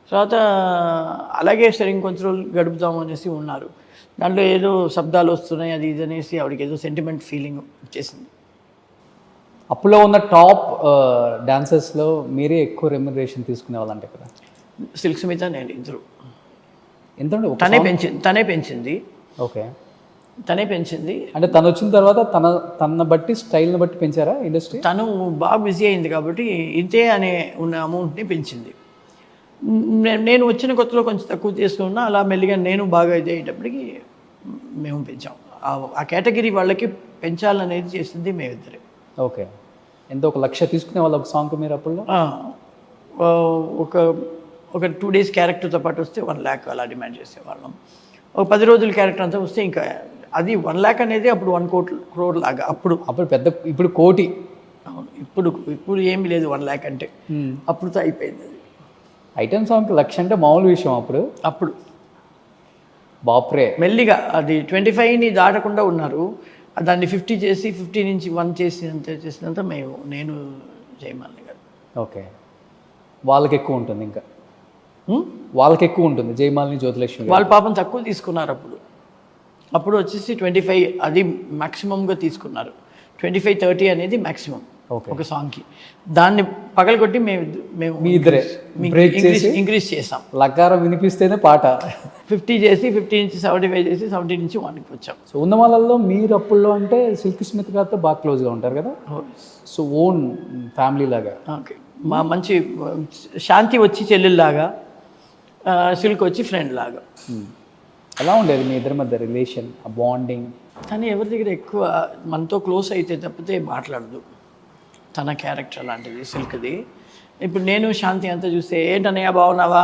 తర్వాత అలాగే సరే ఇంకొంచెం రోజులు గడుపుతాము అనేసి ఉన్నారు. దాంట్లో ఏదో శబ్దాలు వస్తున్నాయి అది ఇది అనేసి ఆవిడకి ఏదో సెంటిమెంట్ ఫీలింగ్ వచ్చేసింది. అప్పులో ఉన్న టాప్ డాన్సర్స్లో మీరే ఎక్కువ రెమ్యునరేషన్ తీసుకునే వాళ్ళంటే కదా? సిల్క్ స్మిత నేను ఇద్దరు. ఎంత? తనే పెంచింది. ఓకే, తనే పెంచింది. అంటే తను వచ్చిన తర్వాత తన బట్టి స్టైల్ని బట్టి పెంచారా ఇండస్ట్రీ? తను బాగా బిజీ అయింది కాబట్టి ఇంతే అనే ఉన్న అమౌంట్ని పెంచింది. నేను వచ్చిన కొత్తలో కొంచెం తక్కువ తీసుకున్నా, అలా మెల్లిగా నేను బాగా ఇది అయ్యేటప్పటికి మేము పెంచాం. ఆ కేటగిరీ వాళ్ళకి పెంచాలనేది చేసింది మేమిద్దరే. ఓకే, ఎంత? 1 లక్ష తీసుకునే వాళ్ళు ఒక సాంగ్ మీరు అప్పుడు? ఒక 2 days క్యారెక్టర్తో పాటు వస్తే 1 lakh అలా డిమాండ్ చేసేవాళ్ళం. ఒక 10 రోజుల క్యారెక్టర్ అంతా వస్తే ఇంకా అది 1 lakh అనేది అప్పుడు 1 crore లాగా. అప్పుడు పెద్ద, ఇప్పుడు కోటి. అవును, ఇప్పుడు ఏమీ లేదు 1 lakh అంటే. అప్పుడుతో అయిపోయింది. ఐటమ్ సాంగ్కి 1 లక్ష అంటే మామూలు విషయం అప్పుడు. బాప్రే. మెల్లిగా అది 25ని దాటకుండా ఉన్నారు. దాన్ని 50 చేసి 50 నుంచి 1 చేసినంత నేను జయమాలిని గారు. ఓకే, వాళ్ళకి ఎక్కువ ఉంటుంది, ఇంకా వాళ్ళకి ఎక్కువ ఉంటుంది. జయమాలిని, జ్యోతిలక్ష్మి వాళ్ళ పాపం తక్కువ తీసుకున్నారు అప్పుడు వచ్చేసి 25 అది మ్యాక్సిమంగా తీసుకున్నారు. 25-30 అనేది మ్యాక్సిమం ఒక సాంగ్కి. దాన్ని పగలగొట్టి మేము మీ ఇద్దరే ఇంక్రీజ్ చేసాం. లకారం వినిపిస్తేనే పాట. 50 చేసి 50 నుంచి 75 చేసి 70 నుంచి 1కి వచ్చాం. సో ఉన్న వాళ్ళల్లో మీరు అప్పుల్లో అంటే సిల్క్ స్మిత్ గారితో బాగా క్లోజ్గా ఉంటారు కదా? సో ఓన్ ఫ్యామిలీ లాగా. ఓకే, మా మంచి శాంతి వచ్చి చెల్లెల్లాగా, సిల్క్ వచ్చి ఫ్రెండ్ లాగా. ఎలా ఉండేది మీ ఇద్దరి మధ్య రిలేషన్, ఆ బాండింగ్? తను ఎవరి దగ్గర ఎక్కువ మనతో క్లోజ్ అయితే తప్పితే మాట్లాడదు. తన క్యారెక్టర్ లాంటిది సిల్క్ది. ఇప్పుడు నేను శాంతి అంతా చూస్తే ఏంటనయ్య బాగున్నావా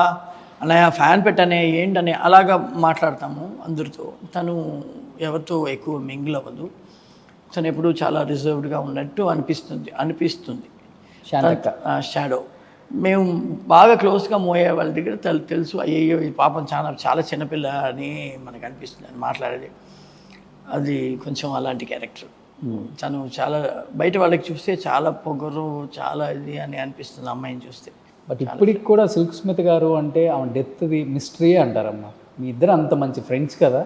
అన్నయ్య, ఫ్యాన్ పెట్టనే ఏంటనే అలాగా మాట్లాడతాము అందరితో. తను ఎవరితో ఎక్కువ మింగిల్ అవ్వదు. తను ఎప్పుడూ చాలా రిజర్వ్డ్గా ఉన్నట్టు అనిపిస్తుంది. షాడో. మేము బాగా క్లోజ్గా మోయే వాళ్ళ దగ్గర తెలుసు, అయ్యో ఈ పాపం చాలా చిన్నపిల్ల అని మనకు అనిపిస్తుంది అని మాట్లాడేది. అది కొంచెం అలాంటి క్యారెక్టర్. తను చాలా బయట వాళ్ళకి చూస్తే చాలా పొగరు, చాలా ఇది అని అనిపిస్తుంది అమ్మాయిని చూస్తే. బట్ ఇప్పటికి కూడా సిల్క్ స్మిత్ గారు అంటే ఆమె డెత్ది మిస్టరీ అంటారమ్మా. మీ ఇద్దరు అంత మంచి ఫ్రెండ్స్ కదా,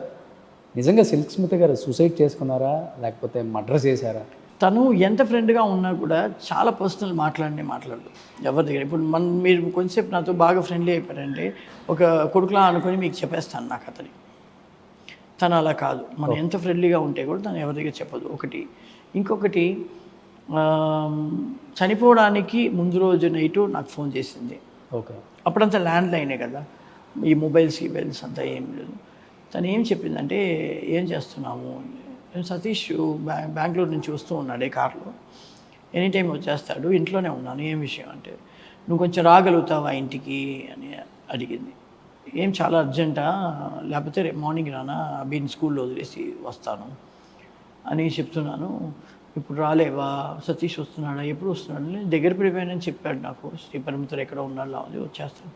నిజంగా సిల్క్ స్మిత్ గారు సూసైడ్ చేసుకున్నారా లేకపోతే మర్డర్ చేశారా? తను ఎంత ఫ్రెండ్గా ఉన్నా కూడా చాలా పర్సనల్ మాట్లాడదు ఎవరి దగ్గర. ఇప్పుడు మీరు కొంచెంసేపు నాతో బాగా ఫ్రెండ్లీ అయిపోయారంటే ఒక కొడుకులా అనుకుని మీకు చెప్పేస్తాను నా కథని. తను అలా కాదు. మనం ఎంత ఫ్రెండ్లీగా ఉంటే కూడా తను ఎవరి దగ్గర చెప్పదు. ఇంకొకటి చనిపోవడానికి ముందు రోజు నైటు నాకు ఫోన్ చేసింది. ఓకే, అప్పుడంతా ల్యాండ్ లైనే కదా, ఈ మొబైల్స్ అంతా ఏం లేదు. తను ఏం చెప్పిందంటే, ఏం చేస్తున్నాము, సతీష్ బెంగళూరు నుంచి వస్తూ ఉన్నాడే కార్లో, ఎనీ టైం వచ్చేస్తాడు, ఇంట్లోనే ఉన్నాను, ఏం విషయం అంటే, నువ్వు కొంచెం రాగలుగుతావా ఇంటికి అని అడిగింది. ఏం చాలా అర్జెంటా, లేకపోతే రేపు మార్నింగ్ రానా, అభిని స్కూల్లో వదిలేసి వస్తాను అని చెప్తున్నాను. ఇప్పుడు రాలేవా, సతీష్ వస్తున్నాడా, ఎప్పుడు వస్తున్నాడు, నేను దగ్గర పడిపోయానని చెప్పాడు నాకు. శ్రీపరిమితులు ఎక్కడ ఉన్నాడు, అది వచ్చేస్తాను,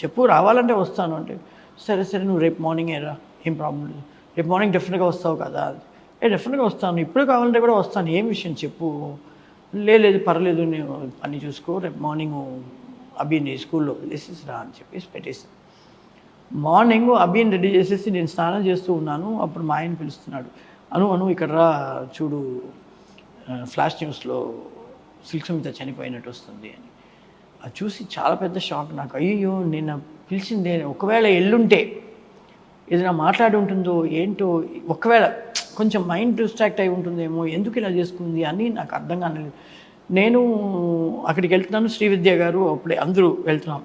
చెప్పు రావాలంటే వస్తాను అంటే, సరే నువ్వు రేపు మార్నింగే రా, ఏం ప్రాబ్లం లేదు, రేపు మార్నింగ్ డెఫినెట్గా వస్తావు కదా, డెఫినెట్గా వస్తాను, ఇప్పుడు కావాలంటే కూడా వస్తాను, ఏం విషయం చెప్పు, లేదు పర్లేదు, నేను పని చూసుకో, రేపు మార్నింగ్ అభిని స్కూల్లో వదిలేసి రా అని చెప్పేసి పెట్టేసి, మార్నింగ్ అభిని రెడీ చేసేసి నేను స్నానం చేస్తూ ఉన్నాను. అప్పుడు మా ఆయన పిలుస్తున్నాడు, అను ఇక్కడ రా చూడు, ఫ్లాష్ న్యూస్లో సిల్క్ స్మిత చనిపోయినట్టు వస్తుంది అని. అది చూసి చాలా పెద్ద షాక్ నాకు. అయ్యో నేను పిలిచిందే, ఒకవేళ ఎల్లుంటే ఏదైనా మాట్లాడి ఉంటుందో ఏంటో, ఒకవేళ కొంచెం మైండ్ డిస్ట్రాక్ట్ అయి ఉంటుందేమో, ఎందుకు ఇలా చేసుకుంది అని నాకు అర్థం కాలేదు. నేను అక్కడికి వెళ్తున్నాను, శ్రీవిద్య గారు అప్పుడే అందరూ వెళ్తున్నాం.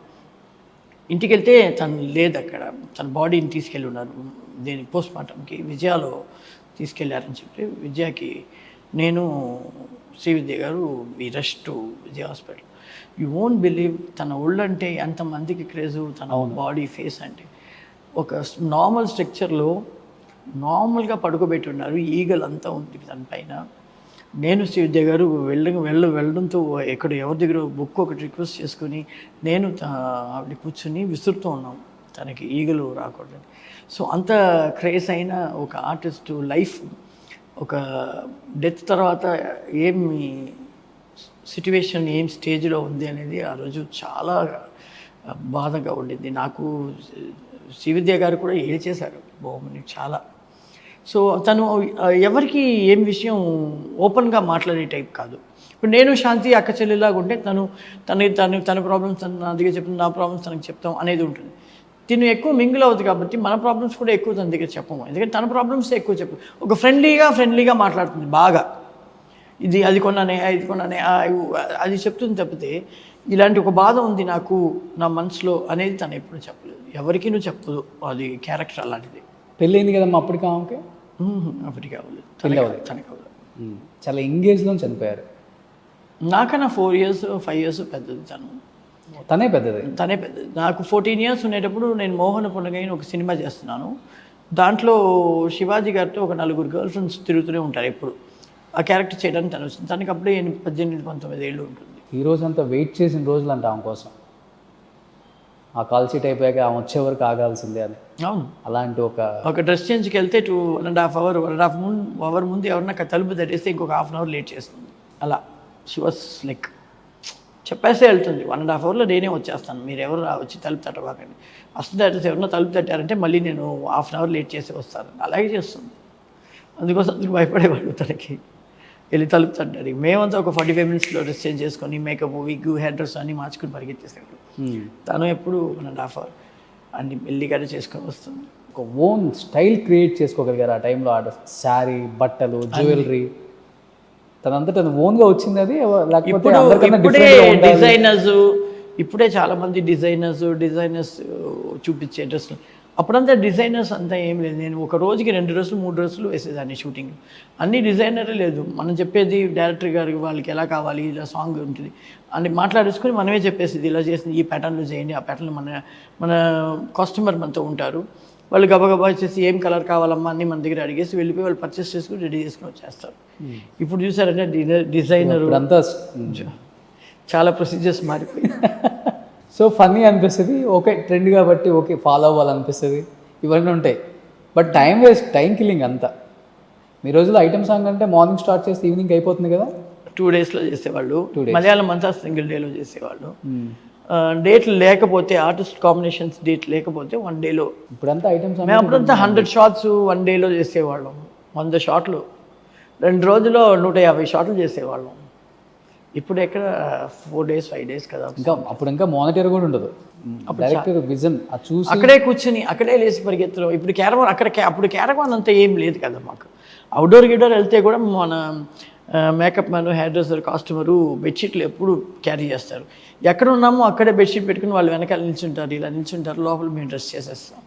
ఇంటికి వెళ్తే తను లేదు అక్కడ, తన బాడీని తీసుకెళ్ళి ఉన్నారు దీని పోస్ట్ మార్టంకి, విజయాలో తీసుకెళ్ళారని చెప్పి విజయకి నేను Srividya garu we rush to Vijaya hospital. You won't believe తన ఒళ్ళంటే ఎంతమందికి క్రేజు, తన బాడీ ఫేస్ అంటే ఒక నార్మల్ స్ట్రక్చర్లో నార్మల్గా పడుకోబెట్టి ఉన్నారు, ఈగలంతా ఉంది తన పైన. నేను శ్రీవిద్య గారు వెళ్ళడంతో ఎక్కడ ఎవరి దగ్గర బుక్ ఒకటి రిక్వెస్ట్ చేసుకుని నేను ఆవిడ కూర్చుని విసురుతూ ఉన్నాం తనకి ఈగలు రాకూడదు. సో అంత క్రేజ్ అయిన ఒక ఆర్టిస్టు లైఫ్ ఒక డెత్ తర్వాత ఏమి సిట్యువేషన్ ఏం స్టేజ్లో ఉంది అనేది ఆ రోజు చాలా బాధగా ఉండింది నాకు. శ్రీవిద్య గారు కూడా ఏడ్చేశారు బొమ్మని చాలా. సో తను ఎవరికి ఏం విషయం ఓపెన్గా మాట్లాడే టైప్ కాదు. ఇప్పుడు నేను శాంతి అక్క చెల్లెలాగా ఉంటే తన ప్రాబ్లమ్స్ తను నా దగ్గర చెప్తాను, నా ప్రాబ్లమ్స్ తనకు చెప్తాం అనేది ఉంటుంది. తిను ఎక్కువ మింగిల్ అవుతుంది కాబట్టి మన ప్రాబ్లమ్స్ కూడా ఎక్కువ తన దగ్గర చెప్పము, ఎందుకంటే తన ప్రాబ్లమ్స్ ఎక్కువ చెప్పు. ఒక ఫ్రెండ్లీగా మాట్లాడుతుంది బాగా, అది కొన్నానే అది చెప్తుంది తప్పితే ఇలాంటి ఒక బాధ ఉంది నాకు నా మనసులో అనేది తను ఎప్పుడు చెప్పలేదు, ఎవరికి నువ్వు చెప్పదు. అది క్యారెక్టర్ అలాంటిది. పెళ్ళైంది కదమ్మా అప్పటికి ఆమెకి? అప్పటికి అవ్వలేదు, తనకి అవ్వలేదు. చాలా ఎంగేజ్లో చనిపోయారు. నాకన్నా 4 years 5 years పెద్దది తనే పెద్దది. నాకు 14 years ఉండేటప్పుడు నేను మోహన పునగైన ఒక సినిమా చేస్తున్నాను. దాంట్లో శివాజీ గారితో ఒక 4 గర్ల్ ఫ్రెండ్స్ తిరుగుతూనే ఉంటారు ఎప్పుడు. ఆ క్యారెక్టర్ చేయడానికి తను వచ్చింది. తనకి అప్పుడే 18-19 ఏళ్ళు ఉంటుంది. ఈ రోజంతా వెయిట్ చేసిన రోజులు అంట ఆమె కోసం. ఆ కాల్ షీట్ అయిపోయాక ఆమె వచ్చే వరకు ఆగాల్సిందే అని. అవును, అలాంటి ఒక డ్రెస్ చేంజ్కి వెళ్తే 1.5 hour ముందు ఎవరన్నా తలుపు తట్టేస్తే ఇంకొక 1/2 hour లేట్ చేస్తుంది. అలా షీ వాస్ లైక్ చెప్పేస్తే వెళ్తుంది. 1.5 hourలో నేనే వచ్చేస్తాను, మీరు ఎవరు వచ్చి తలుపు తట్టబాకండి. వస్తుంది అడ్రస్ ఎవరన్నా తలుపు తట్టారంటే మళ్ళీ నేను 1/2 hour లేట్ చేసి వస్తాను. అలాగే చేస్తుంది. అందుకోసం అందరూ భయపడేవాళ్ళు తనకి. వెళ్ళి తలుపు తట్టారు. మేమంతా ఒక 45 minutesలో డ్రెస్ చేంజ్ చేసుకొని మేకప్ విగ్ హెయిర్ డ్రెస్ అన్నీ మార్చుకుని పరిగెత్తేసేవాడు. తను ఎప్పుడు 1.5 hour అన్ని మెల్లిగానే చేసుకొని వస్తుంది. ఒక ఓన్ స్టైల్ క్రియేట్ చేసుకోగలిగారు ఆ టైంలో. ఆ శారీ, బట్టలు, జ్యువెలరీ తనంతట ఓన్గా వచ్చింది అది, లేకపోతే డిజైనర్స్ ఇప్పుడే చాలామంది డిజైనర్స్ చూపించే డ్రెస్సులు. అప్పుడంతా డిజైనర్స్ అంతా ఏం లేదు. నేను ఒక రోజుకి 2 డ్రెస్సులు 3 డ్రెస్సులు వేసేదాన్ని షూటింగ్. అన్నీ డిజైనరే లేదు. మనం చెప్పేది డైరెక్టర్ గారికి వాళ్ళకి ఎలా కావాలి, ఇలా సాంగ్ ఉంటుంది అని మాట్లాడేసుకుని మనమే చెప్పేసి ఇలా చేసింది, ఈ ప్యాటర్న్లో చేయండి, ఆ ప్యాటర్న్లో మన కస్టమర్ మనతో ఉంటారు. వాళ్ళు గబగబా వచ్చేసి ఏం కలర్ కావాలమ్మా అన్నీ మన దగ్గర అడిగేసి వెళ్ళిపోయి వాళ్ళు పర్చేస్ చేసుకుని రెడీ చేసుకుని వచ్చేస్తారు. ఇప్పుడు చూసారంటే డిజైనర్ అంతా చాలా ప్రొసీజర్స్ మారిపోయి. సో ఫన్నీ అనిపిస్తుంది. ఓకే ట్రెండ్ కాబట్టి ఓకే ఫాలో అవ్వాలనిపిస్తుంది, ఇవన్నీ ఉంటాయి. But time waste, time killing అంతా. మీ రోజుల్లో ఐటమ్ సాంగ్ అంటే మార్నింగ్ స్టార్ట్ చేస్తే ఈవినింగ్ అయిపోతుంది కదా. 2 daysలో చేసేవాళ్ళు. మలయాళం అంతా సింగిల్ డేలో చేసేవాళ్ళు. డేట్లు లేకపోతే ఆర్టిస్ట్ కాంబినేషన్స్ డేట్ లేకపోతే 1 dayలో. ఇప్పుడంతా ఐటమ్ సాంగ్ మేము అప్పుడంతా 100 shots 1 dayలో చేసేవాళ్ళం. 100 shots 2 రోజుల్లో 150 shots చేసేవాళ్ళం. ఇప్పుడు ఎక్కడ 4 days 5 days కదా. ఇంకా మానిటర్ కూడా ఉండదు. డైరెక్టర్ విజన్ చూసి అక్కడే కూర్చుని అక్కడే లేచి పరిగెత్తడం. ఇప్పుడు క్యారవాన్ అప్పుడు క్యారవాన్ అంతా ఏం లేదు కదా మాకు. అవుట్డోర్ వెళ్తే కూడా మన మేకప్ మ్యాన్, హెయిర్ డ్రెస్సర్, కాస్ట్యూమరు బెడ్షీట్లు ఎప్పుడు క్యారీ చేస్తారు. ఎక్కడ ఉన్నామో అక్కడే బెడ్షీట్ పెట్టుకుని వాళ్ళు వెనకాల నిల్చుంటారు, ఇలా నిల్చుంటారు, లోపల మేము డ్రెస్ చేసేస్తాం.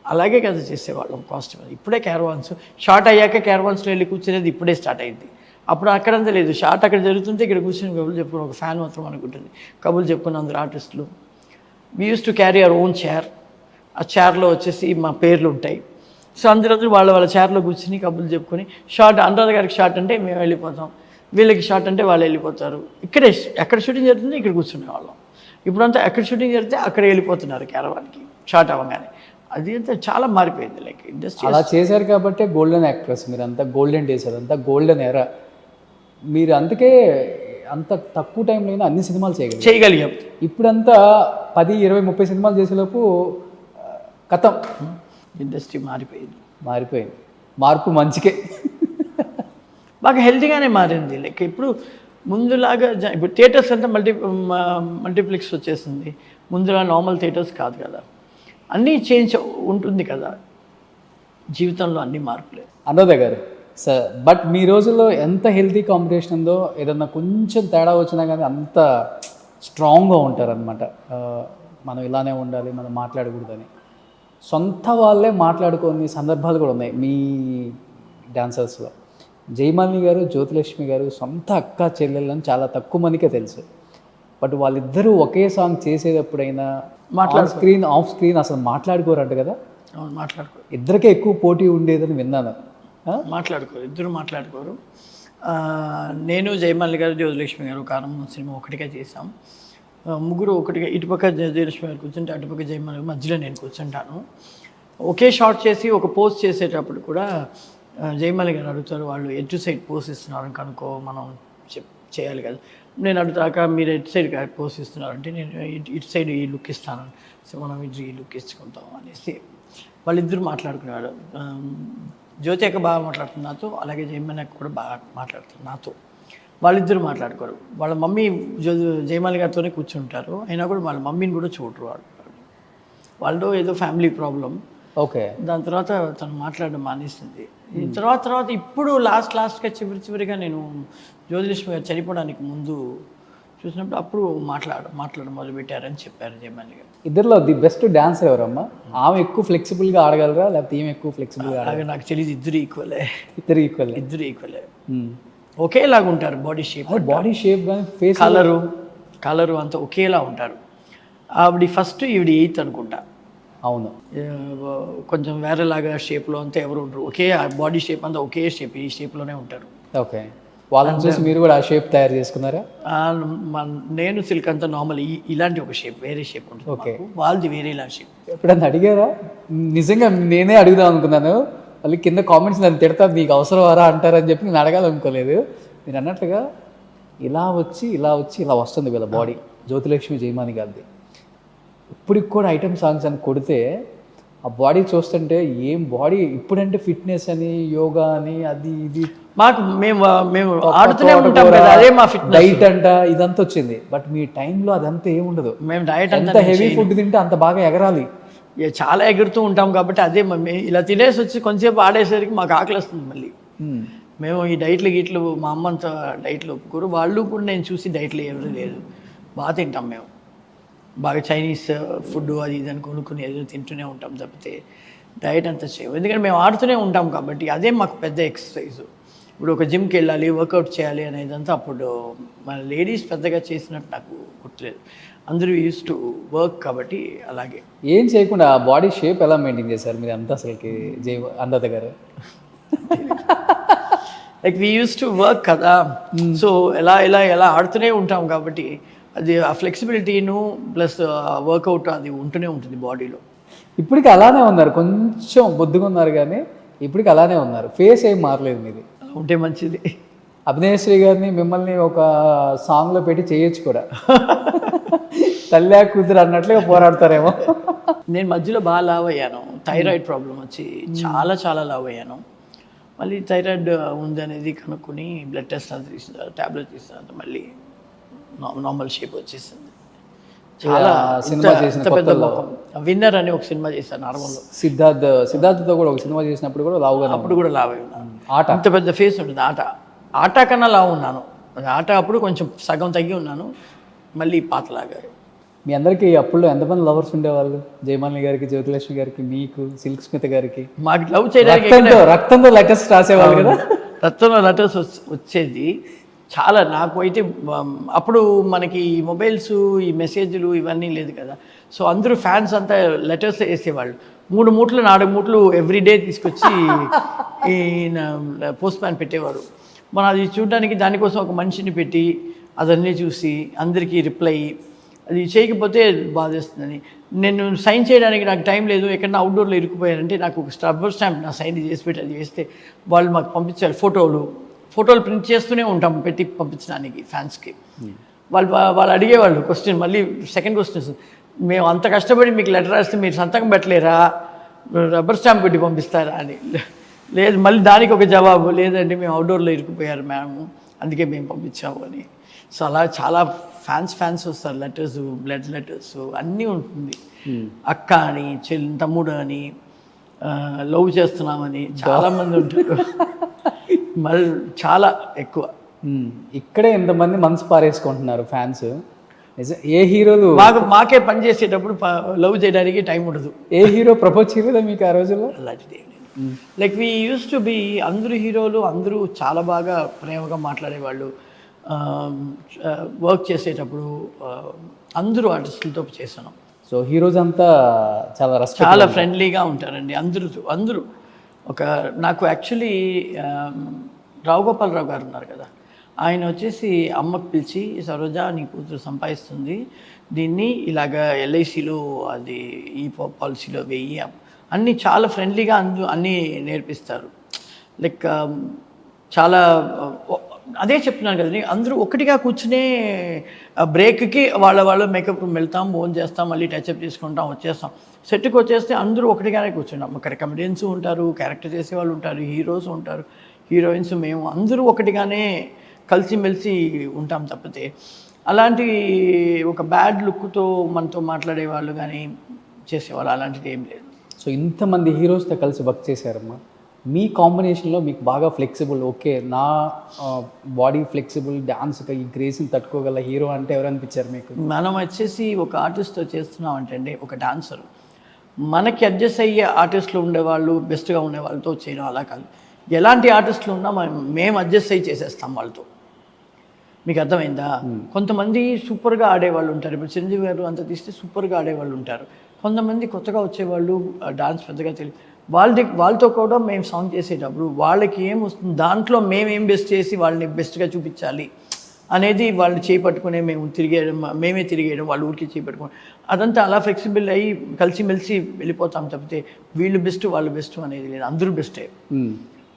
అలాగే కదా చేసేవాళ్ళం కాస్ట్యూమర్. ఇప్పుడే క్యారవాన్స్ షార్ట్ అయ్యాక క్యారవాన్స్లో వెళ్ళి కూర్చునేది ఇప్పుడే స్టార్ట్ అయింది. అప్పుడు అక్కడంతా లేదు. షార్ట్ అక్కడ జరుగుతుంటే ఇక్కడ కూర్చొని కబుర్లు చెప్పుకుని ఒక ఫ్యాన్ మాత్రం అనుకుంటుంది, కబుర్లు చెప్పుకుని అందరు ఆర్టిస్టులు. We use to carry our own chair. ఆ చైర్లో వచ్చేసి మా పేర్లు ఉంటాయి. సో అందరూ వాళ్ళ చైర్లో కూర్చుని కబుర్లు చెప్పుకొని షార్ట్ అనురాధ గారికి షార్ట్ అంటే మేము వెళ్ళిపోతాం, వీళ్ళకి షార్ట్ అంటే వాళ్ళు వెళ్ళిపోతారు. ఇక్కడే ఎక్కడ షూటింగ్ జరుగుతుందో ఇక్కడ కూర్చునే వాళ్ళం. ఇప్పుడంతా ఎక్కడ షూటింగ్ జరిగితే అక్కడ వెళ్ళిపోతున్నారు క్యారవాన్కి షార్ట్ అవ్వగానే. అది అంతా చాలా మారిపోయింది. లైక్ ఇండస్ట్రీ అలా చేశారు కాబట్టి గోల్డెన్ యాక్ట్రెస్ మీరు. అంతా గోల్డెన్ డేస్, అదంతా గోల్డెన్ ఎరా. మీరు అందుకే అంత తక్కువ టైంలో అయినా అన్ని సినిమాలు చేయగలిగాం. ఇప్పుడంతా 10, 20, 30 సినిమాలు చేసేలోపు కథం. ఇండస్ట్రీ మారిపోయింది. మార్పు మంచికే. బాగా హెల్తీగానే మారింది. లైక్ ఇప్పుడు ముందులాగా ఇప్పుడు థియేటర్స్ అంతా మల్టీప్లెక్స్ వచ్చేసింది. ముందులా నార్మల్ థియేటర్స్ కాదు కదా. అన్నీ చేంజ్ ఉంటుంది కదా జీవితంలో, అన్ని మార్పులే. అనురాధ గారు సార్, బట్ మీ రోజుల్లో ఎంత హెల్తీ కాంపిటీషన్ ఉందో, ఏదన్నా కొంచెం తేడా వచ్చినా కానీ అంత స్ట్రాంగ్గా ఉంటారనమాట. మనం ఇలానే ఉండాలి, మనం మాట్లాడకూడదని. సొంత వాళ్ళే మాట్లాడుకునే సందర్భాలు కూడా ఉన్నాయి మీ డాన్సర్స్లో. జయమాలిని గారు, జ్యోతిలక్ష్మి గారు సొంత అక్క చెల్లెళ్ళని చాలా తక్కువ మందికే తెలుసు. బట్ వాళ్ళిద్దరూ ఒకే సాంగ్ చేసేటప్పుడైనా స్క్రీన్ ఆఫ్ స్క్రీన్ అసలు మాట్లాడుకోరంట కదా. అవును, మాట్లాడుకోరు. ఇద్దరికే ఎక్కువ పోటీ ఉండేదని విన్నాను. మాట్లాడుకోరు, ఇద్దరు మాట్లాడుకోరు. నేను జయమాలిని గారు, జ్యోతిలక్ష్మి గారు కారం సినిమా ఒకటిగా చేసాం. ముగ్గురు ఒకటిగా, ఇటుపక్క జ్యోతిలక్ష్మి గారు కూర్చుంటే అటుపక్క జయమాలి గారు, మధ్యలో నేను కూర్చుంటాను. ఒకే షాట్ చేసి ఒక పోజ్ చేసేటప్పుడు కూడా జయమాలి గారు అడుగుతారు, వాళ్ళు ఎటు సైడ్ పోజ్ ఇస్తున్నారని కనుక్కో, మనం చేయాలి కదా. నేను అడుగుతాక మీరు ఎటు సైడ్ పోజ్ ఇస్తున్నారంటే నేను ఇటు సైడ్ ఈ లుక్ ఇస్తాను, సో మనం ఇటు ఈ లుక్ ఇచ్చుకుంటాం అనేసి వాళ్ళిద్దరూ మాట్లాడుకునేవాడు. జ్యోతి అక్క బాగా మాట్లాడుతుంది నాతో, అలాగే జయమాలి అక్క కూడా బాగా మాట్లాడుతుంది నాతో. వాళ్ళిద్దరూ మాట్లాడుకోరు. వాళ్ళ మమ్మీ జయమాలి గారితోనే కూర్చుంటారు, అయినా కూడా వాళ్ళ మమ్మీని కూడా చూడరు. వాళ్ళు ఏదో ఫ్యామిలీ ప్రాబ్లం. ఓకే. దాని తర్వాత తను మాట్లాడడం మానేసింది. తర్వాత ఇప్పుడు లాస్ట్గా చివరిగా నేను జ్యోతిలక్ష్మి గారు చనిపోవడానికి ముందు చూసినప్పుడు అప్పుడు మాట్లాడడం మొదలుపెట్టారని చెప్పారు జయమాలి గారు. ఇద్దరిలో ది బెస్ట్ డాన్సర్ ఎవరమ్మా? ఆమె ఎక్కువ ఫ్లెక్సిబుల్గా ఆడగలరా, లేకపోతే ఈమె ఎక్కువ ఫ్లెక్సిబుల్గా ఆడగలరా? నాకు తెలియదు. ఇద్దరు ఈక్వలే. ఇద్దరు ఈక్వలే. ఒకేలాగా ఉంటారు. బాడీ షేప్ కానీ ఫేస్ కలరు అంతా ఒకేలా ఉంటారు. ఆవిడ ఫస్ట్, ఈవిడ 8th అనుకుంటా. అవును, కొంచెం వేరేలాగా షేప్లో అంతా ఎవరు ఉంటారు. ఒకే బాడీ షేప్ అంతా ఒకే షేప్, ఈ షేప్లోనే ఉంటారు. ఓకే. వాళ్ళని చూసి మీరు కూడా ఆ షేప్ తయారు చేసుకున్నారా? నేను సిల్క్ అంతా నార్మల్ ఇలాంటి ఒక షేప్, వేరే షేప్ ఉంటుంది. ఓకే, వాళ్ళది వేరేలా షేప్. ఎప్పుడన్నా అడిగారా? నిజంగా నేనే అడుగుదాం అనుకున్నాను, మళ్ళీ కింద కామెంట్స్ నన్ను తిడతారు, నీకు అవసరం వారా అంటారని చెప్పి నేను అడగాలనుకోలేదు. మీరు అన్నట్లుగా ఇలా వస్తుంది వీళ్ళ బాడీ. జ్యోతిలక్ష్మి, జయమాలి గారిది ఇప్పటికి కూడా ఐటమ్ సాంగ్స్ అని కొడితే ఆ బాడీ చూస్తుంటే ఏం బాడీ! ఇప్పుడంటే ఫిట్నెస్ అని, యోగా అని, అది ఇది మేము ఆడుతూనే ఉంటాం కదా, అదే మా ఫిట్నెస్. డైట్ అంట ఇదంతా వచ్చింది. బట్ మీ టైంలో అదంతా ఏముండదు. మేము డైట్ అంత హెవీ ఫుడ్ తింటే అంత బాగా ఎగరాలి, చాలా ఎగురుతూ ఉంటాం. కాబట్టి అదే ఇలా తినేసి వచ్చి కొంచెంసేపు ఆడేసరికి మాకు ఆకలి వస్తుంది మళ్ళీ. మేము ఈ గిట్లు మా అమ్మ అంతా డైట్లు ఒప్పుకోరు. వాళ్ళు కూడా నేను చూసి డైట్లు ఎవరు లేదు, బాగా తింటాం మేము. బాగా చైనీస్ ఫుడ్ అది ఇది అని కొనుక్కుని ఏదో తింటూనే ఉంటాం తప్పితే డైట్ అంతా చేయము. ఎందుకంటే మేము ఆడుతూనే ఉంటాం కాబట్టి అదే మాకు పెద్ద ఎక్సర్సైజు. ఇప్పుడు ఒక జిమ్కి వెళ్ళాలి, వర్కౌట్ చేయాలి అనేదంతా అప్పుడు మన లేడీస్ పెద్దగా చేసినట్టు నాకు గుర్తులేదు. అందరూ యూస్ టు వర్క్ కాబట్టి అలాగే. ఏం చేయకుండా ఆ బాడీ షేప్ ఎలా మెయింటైన్ చేశారు మీరు అంతా అసలుకి అందత గారు? Like we use to work కదా, సో ఎలా ఆడుతూనే ఉంటాం కాబట్టి అది ఆ ఫ్లెక్సిబిలిటీను ప్లస్ వర్కౌట్ అది ఉంటూనే ఉంటుంది బాడీలో. ఇప్పటికి అలానే ఉన్నారు, కొంచెం బొద్దుగా ఉన్నారు కానీ ఇప్పటికి అలానే ఉన్నారు. ఫేస్ ఏం మారలేదు మీది. ఉంటే మంచిది. అభినయశ్రీ గారిని మిమ్మల్ని ఒక సాంగ్లో పెట్టి చేయొచ్చు కూడా, తల్లి కూతురు అన్నట్లుగా పోరాడతారేమో. నేను మధ్యలో బాగా లావ్ అయ్యాను, థైరాయిడ్ ప్రాబ్లం వచ్చి చాలా లావ్ అయ్యాను. మళ్ళీ థైరాయిడ్ ఉందనేది కనుక్కొని బ్లడ్ టెస్ట్ అది తీసిన, ట్యాబ్లెట్ తీసిన, మళ్ళీ నార్మల్ షేప్ వచ్చేసింది. చాలా సినిమా చేసిన పెద్ద విన్నర్ అని ఒక సినిమా చేశాను నార్మల్లో. సిద్ధార్థతో కూడా ఒక సినిమా చేసినప్పుడు కూడా లావుగా, అప్పుడు కూడా లావ్ అయి ఉన్నాను. అంత పెద్ద ఫేస్ ఉంటుంది. ఆట కన్నా లావు ఉన్నాను. ఆట అప్పుడు కొంచెం సగం తగ్గి ఉన్నాను, మళ్ళీ పాతలాగా. మీ అందరికీ అప్పుడు ఎంతమంది లవర్స్ ఉండేవాళ్ళు? జయమాలిని గారికి, జ్యోతిలక్ష్మి గారికి, మీకు, సిల్క్ స్మిత గారికి? మాకు లవ్ చేయడానికి రక్తంతో లెటర్స్ రాసేవాళ్ళు కదా. రక్తంలో లెటర్స్ వచ్చేది చాలా. నాకు అయితే అప్పుడు మనకి ఈ మొబైల్స్, ఈ మెసేజ్లు ఇవన్నీ లేదు కదా, సో అందరూ ఫ్యాన్స్ అంతా లెటర్స్ వేసేవాళ్ళు. 3 మూటలు 4 మూటలు ఎవ్రీడే తీసుకొచ్చి ఈ పోస్ట్ మ్యాన్ పెట్టేవారు. మనం అది చూడడానికి దానికోసం ఒక మనిషిని పెట్టి అదన్నీ చూసి అందరికీ రిప్లై అది చేయకపోతే బాధేస్తుందని. నేను సైన్ చేయడానికి నాకు టైం లేదు, ఎక్కడన్నా అవుట్డోర్లో ఇరుక్కుపోయారంటే నాకు ఒక రబ్బర్ స్టాంప్ నా సైన్ చేసి పెట్టి అది చేస్తే వాళ్ళు మాకు పంపించారు. ఫోటోలు ప్రింట్ చేస్తూనే ఉంటాం పెట్టి పంపించడానికి ఫ్యాన్స్కి. వాళ్ళు అడిగేవాళ్ళు క్వశ్చన్, మళ్ళీ సెకండ్ క్వశ్చన్, మేము అంత కష్టపడి మీకు లెటర్ రాస్తే మీరు సంతకం పెట్టలేరా, రబ్బర్ స్టాంప్ పెట్టి పంపిస్తారా అని. లేదు, మళ్ళీ దానికి ఒక జవాబు, లేదండి మేము అవుట్డోర్లో ఇరుక్కుపోయారు మ్యామ్, అందుకే మేము పంపించాము అని. సో అలా చాలా ఫ్యాన్స్ వస్తారు, లెటర్స్, బ్లడ్ లెటర్స్ అన్నీ ఉంటుంది. అక్క అని, తమ్ముడు అని, లవ్ చేస్తున్నామని చాలామంది ఉంటారు. మళ్ళీ చాలా ఎక్కువ. ఇక్కడే ఎంతమంది మనసు పారేసుకుంటున్నారు ఫ్యాన్స్. ఏ హీరోలు మాకే పని చేసేటప్పుడు లవ్ చేయడానికి టైం ఉండదు. ఏ హీరో ప్రపోజ్ చేయలేదా మీకు ఆ రోజుల్లో? అలాంటిది ఏం లేదు. Like we use to be, అందరు హీరోలు అందరూ చాలా బాగా ప్రేమగా మాట్లాడేవాళ్ళు. వర్క్ చేసేటప్పుడు అందరూ ఆర్టిస్టులతో చేశాను. సో హీరోస్ అంతా చాలా రెస్పెక్ట్, చాలా ఫ్రెండ్లీగా ఉంటారండి అందరూ. నాకు యాక్చువల్లీ రావు గోపాలరావు గారు ఉన్నారు కదా, ఆయన వచ్చేసి అమ్మకు పిలిచి, సరోజా నీ కూతురు సంపాదిస్తుంది, దీన్ని ఇలాగా ఎల్ఐసిలో అది ఈ పాలసీలో వెయ్యి, అన్నీ చాలా ఫ్రెండ్లీగా అన్నీ నేర్పిస్తారు. లైక్ చాలా అదే చెప్తున్నాను కదండి, అందరూ ఒకటిగా కూర్చునే బ్రేక్కి వాళ్ళ మేకప్ రూమ్ వెళ్తాం, ఫోన్ చేస్తాం, మళ్ళీ టచ్అప్ చేసుకుంటాం, వచ్చేస్తాం. సెట్కి వచ్చేస్తే అందరూ ఒకటిగానే కూర్చున్నాం. అక్కడ కమెడియన్స్ ఉంటారు, క్యారెక్టర్ చేసేవాళ్ళు ఉంటారు, హీరోస్ ఉంటారు, హీరోయిన్స్, మేము అందరూ ఒకటిగానే కలిసిమెలిసి ఉంటాం తప్పితే అలాంటి ఒక బ్యాడ్ లుక్తో మనతో మాట్లాడేవాళ్ళు కానీ చేసేవాళ్ళు అలాంటిది ఏం లేదు. సో ఇంతమంది హీరోస్తో కలిసి వర్క్ చేశారమ్మా, మీ కాంబినేషన్లో మీకు బాగా ఫ్లెక్సిబుల్, ఓకే నా బాడీ ఫ్లెక్సిబుల్, డాన్స్గా ఈ గ్రేస్ని తట్టుకోగల హీరో అంటే ఎవరు అనిపించారు మీకు? మనం వచ్చేసి ఒక ఆర్టిస్ట్తో చేస్తున్నాం అంటే ఒక డాన్సర్, మనకి అడ్జస్ట్ అయ్యే ఆర్టిస్టులు ఉండేవాళ్ళు, బెస్ట్గా ఉండే వాళ్ళతో చేయడం అలా కాదు. ఎలాంటి ఆర్టిస్టులు ఉన్నా మేము అడ్జస్ట్ అయ్యి చేసేస్తాం వాళ్ళతో. మీకు అర్థమైందా? కొంతమంది సూపర్గా ఆడేవాళ్ళు ఉంటారు. ఇప్పుడు చిరంజీవి గారు అంత తీస్తే సూపర్గా ఆడేవాళ్ళు ఉంటారు. కొంతమంది కొత్తగా వచ్చేవాళ్ళు డాన్స్ పెద్దగా తెలియదు, వాళ్ళతో కూడా మేము సాంగ్ చేసేటప్పుడు వాళ్ళకి ఏం వస్తుంది, దాంట్లో మేమేం బెస్ట్ చేసి వాళ్ళని బెస్ట్గా చూపించాలి అనేది వాళ్ళు చేపట్టుకునే మేమే తిరిగేయడం, వాళ్ళు ఊరికి చేపట్టుకోవడం, అదంతా అలా ఫ్లెక్సిబుల్ అయ్యి కలిసిమెలిసి వెళ్ళిపోతాం తప్పితే వీళ్ళు బెస్ట్ వాళ్ళు బెస్ట్ అనేది లేదు. అందరూ బెస్టే.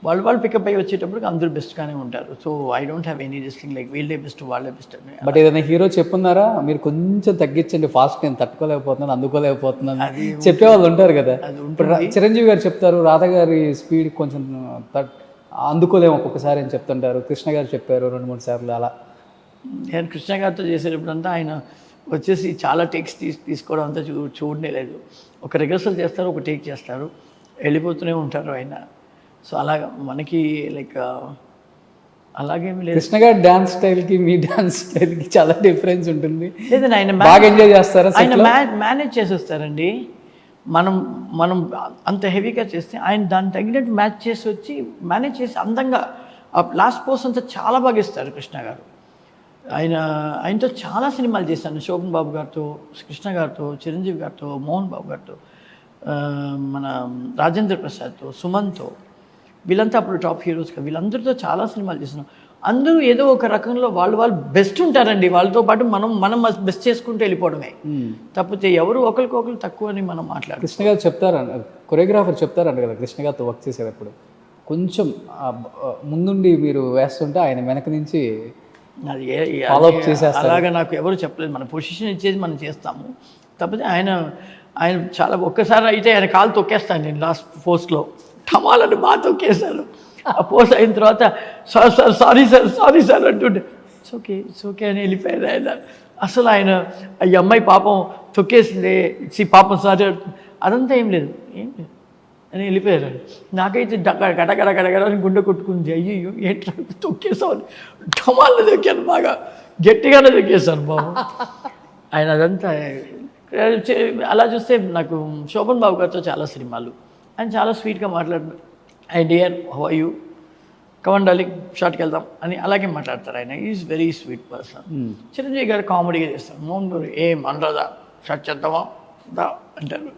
వాళ్ళు పికప్ అయ్యి వచ్చేటప్పుడు అందరూ బెస్ట్గానే ఉంటారు. So I don't have any this thing like వీళ్ళే బెస్ట్ వాళ్ళే బెస్ట్ అని. బట్ ఏదైనా హీరో చెప్పున్నారా మీరు కొంచెం తగ్గించండి, ఫాస్ట్ నేను తట్టుకోలేకపోతున్నాను, అందుకోలేకపోతున్నాను చెప్పేవాళ్ళు ఉంటారు కదా. చిరంజీవి గారు చెప్తారు, రాధ గారి స్పీడ్ కొంచెం అందుకోలేము ఒక్కొక్కసారి అని చెప్తుంటారు. కృష్ణ గారు చెప్పారు 2-3 సార్లు అలా. నేను కృష్ణ గారితో చేసేటప్పుడంతా ఆయన వచ్చేసి చాలా టేక్స్ తీసుకోవడం అంతా చూడనే లేదు. ఒక రిహర్సల్ చేస్తారు, ఒక టేక్ చేస్తారు, వెళ్ళిపోతూనే ఉంటారు ఆయన. సో అలాగా మనకి లైక్ అలాగేమి లేదు. కృష్ణ గారి డాన్స్ స్టైల్కి మీ డాన్స్ స్టైల్కి చాలా డిఫరెన్స్ ఉంటుంది. లేదండి, ఆయన బాగా ఎంజాయ్ చేస్తారా? ఆయన మేనేజ్ చేసేస్తారండి. మనం అంత హెవీగా చేస్తే ఆయన దాన్ని తగినట్టు మ్యాచ్ చేసి వచ్చి మేనేజ్ చేసి అందంగా లాస్ట్ పోస్ట్ అంతా చాలా బాగా ఇస్తారు కృష్ణ గారు. ఆయనతో చాలా సినిమాలు చేశాను, శోభన్ బాబు గారితో, కృష్ణ గారితో, చిరంజీవి గారితో, మోహన్ బాబు గారితో, మన రాజేంద్ర ప్రసాద్తో, సుమన్తో, వీళ్ళంతా అప్పుడు టాప్ హీరోస్గా వీళ్ళందరితో చాలా సినిమాలు చేస్తున్నాం. అందరూ ఏదో ఒక రకంలో వాళ్ళు బెస్ట్ ఉంటారండి. వాళ్ళతో పాటు మనం బెస్ట్ చేసుకుంటూ వెళ్ళిపోవడమే తప్పితే ఎవరు ఒకరికొకరు తక్కువ అని మనం మాట్లాడాలి. కృష్ణ గారు చెప్తారంట, కొరియోగ్రాఫర్ చెప్తారంట కదా కృష్ణ గారితో వర్క్ చేసేటప్పుడు, కొంచెం ముందుండి మీరు వేస్తుంటే ఆయన వెనక నుంచి అది ఫాలో అప్ చేసేస్తారు. అలాగా నాకు ఎవరు చెప్పలేదు. మన పొజిషన్ ఇచ్చేది మనం చేస్తాము తప్పితే ఆయన చాలా ఒక్కసారి అయితే ఆయన కాలు తొక్కేస్తాను నేను లాస్ట్ పోస్ట్లో, టమాలని బాగా తొక్కేశాను. ఆ పోస్ట్ అయిన తర్వాత సారీ సార్ అంటుండే ఇట్స్ ఓకే అని వెళ్ళిపోయారు ఆయన. అసలు ఆయన ఈ అమ్మాయి పాపం తొక్కేసిందే పాపం సారీ అదంతా ఏం లేదు అని వెళ్ళిపోయారు. నాకైతే గడగడ అని గుండె కొట్టుకుంది, అయ్యో ఏంట్రా తొక్కేసామని టమాలను తొక్కాను, బాగా గట్టిగానే తొక్కేశాను బాబు. ఆయన అదంతా అలా చూస్తే నాకు శోభన్ బాబు గారితో చాలా సినిమాలు, ఆయన చాలా స్వీట్గా మాట్లాడుతారు. Hi dear how are you, come డార్లింగ్ షార్ట్కి వెళ్దాం అని అలాగే మాట్లాడతారు. ఆయన is very sweet person. Chiranjeevi garu కామెడీగా చేస్తారు. మోహన్ గారు ఏం అనరాదా షార్ట్ చేద్దామా దా అంటారు.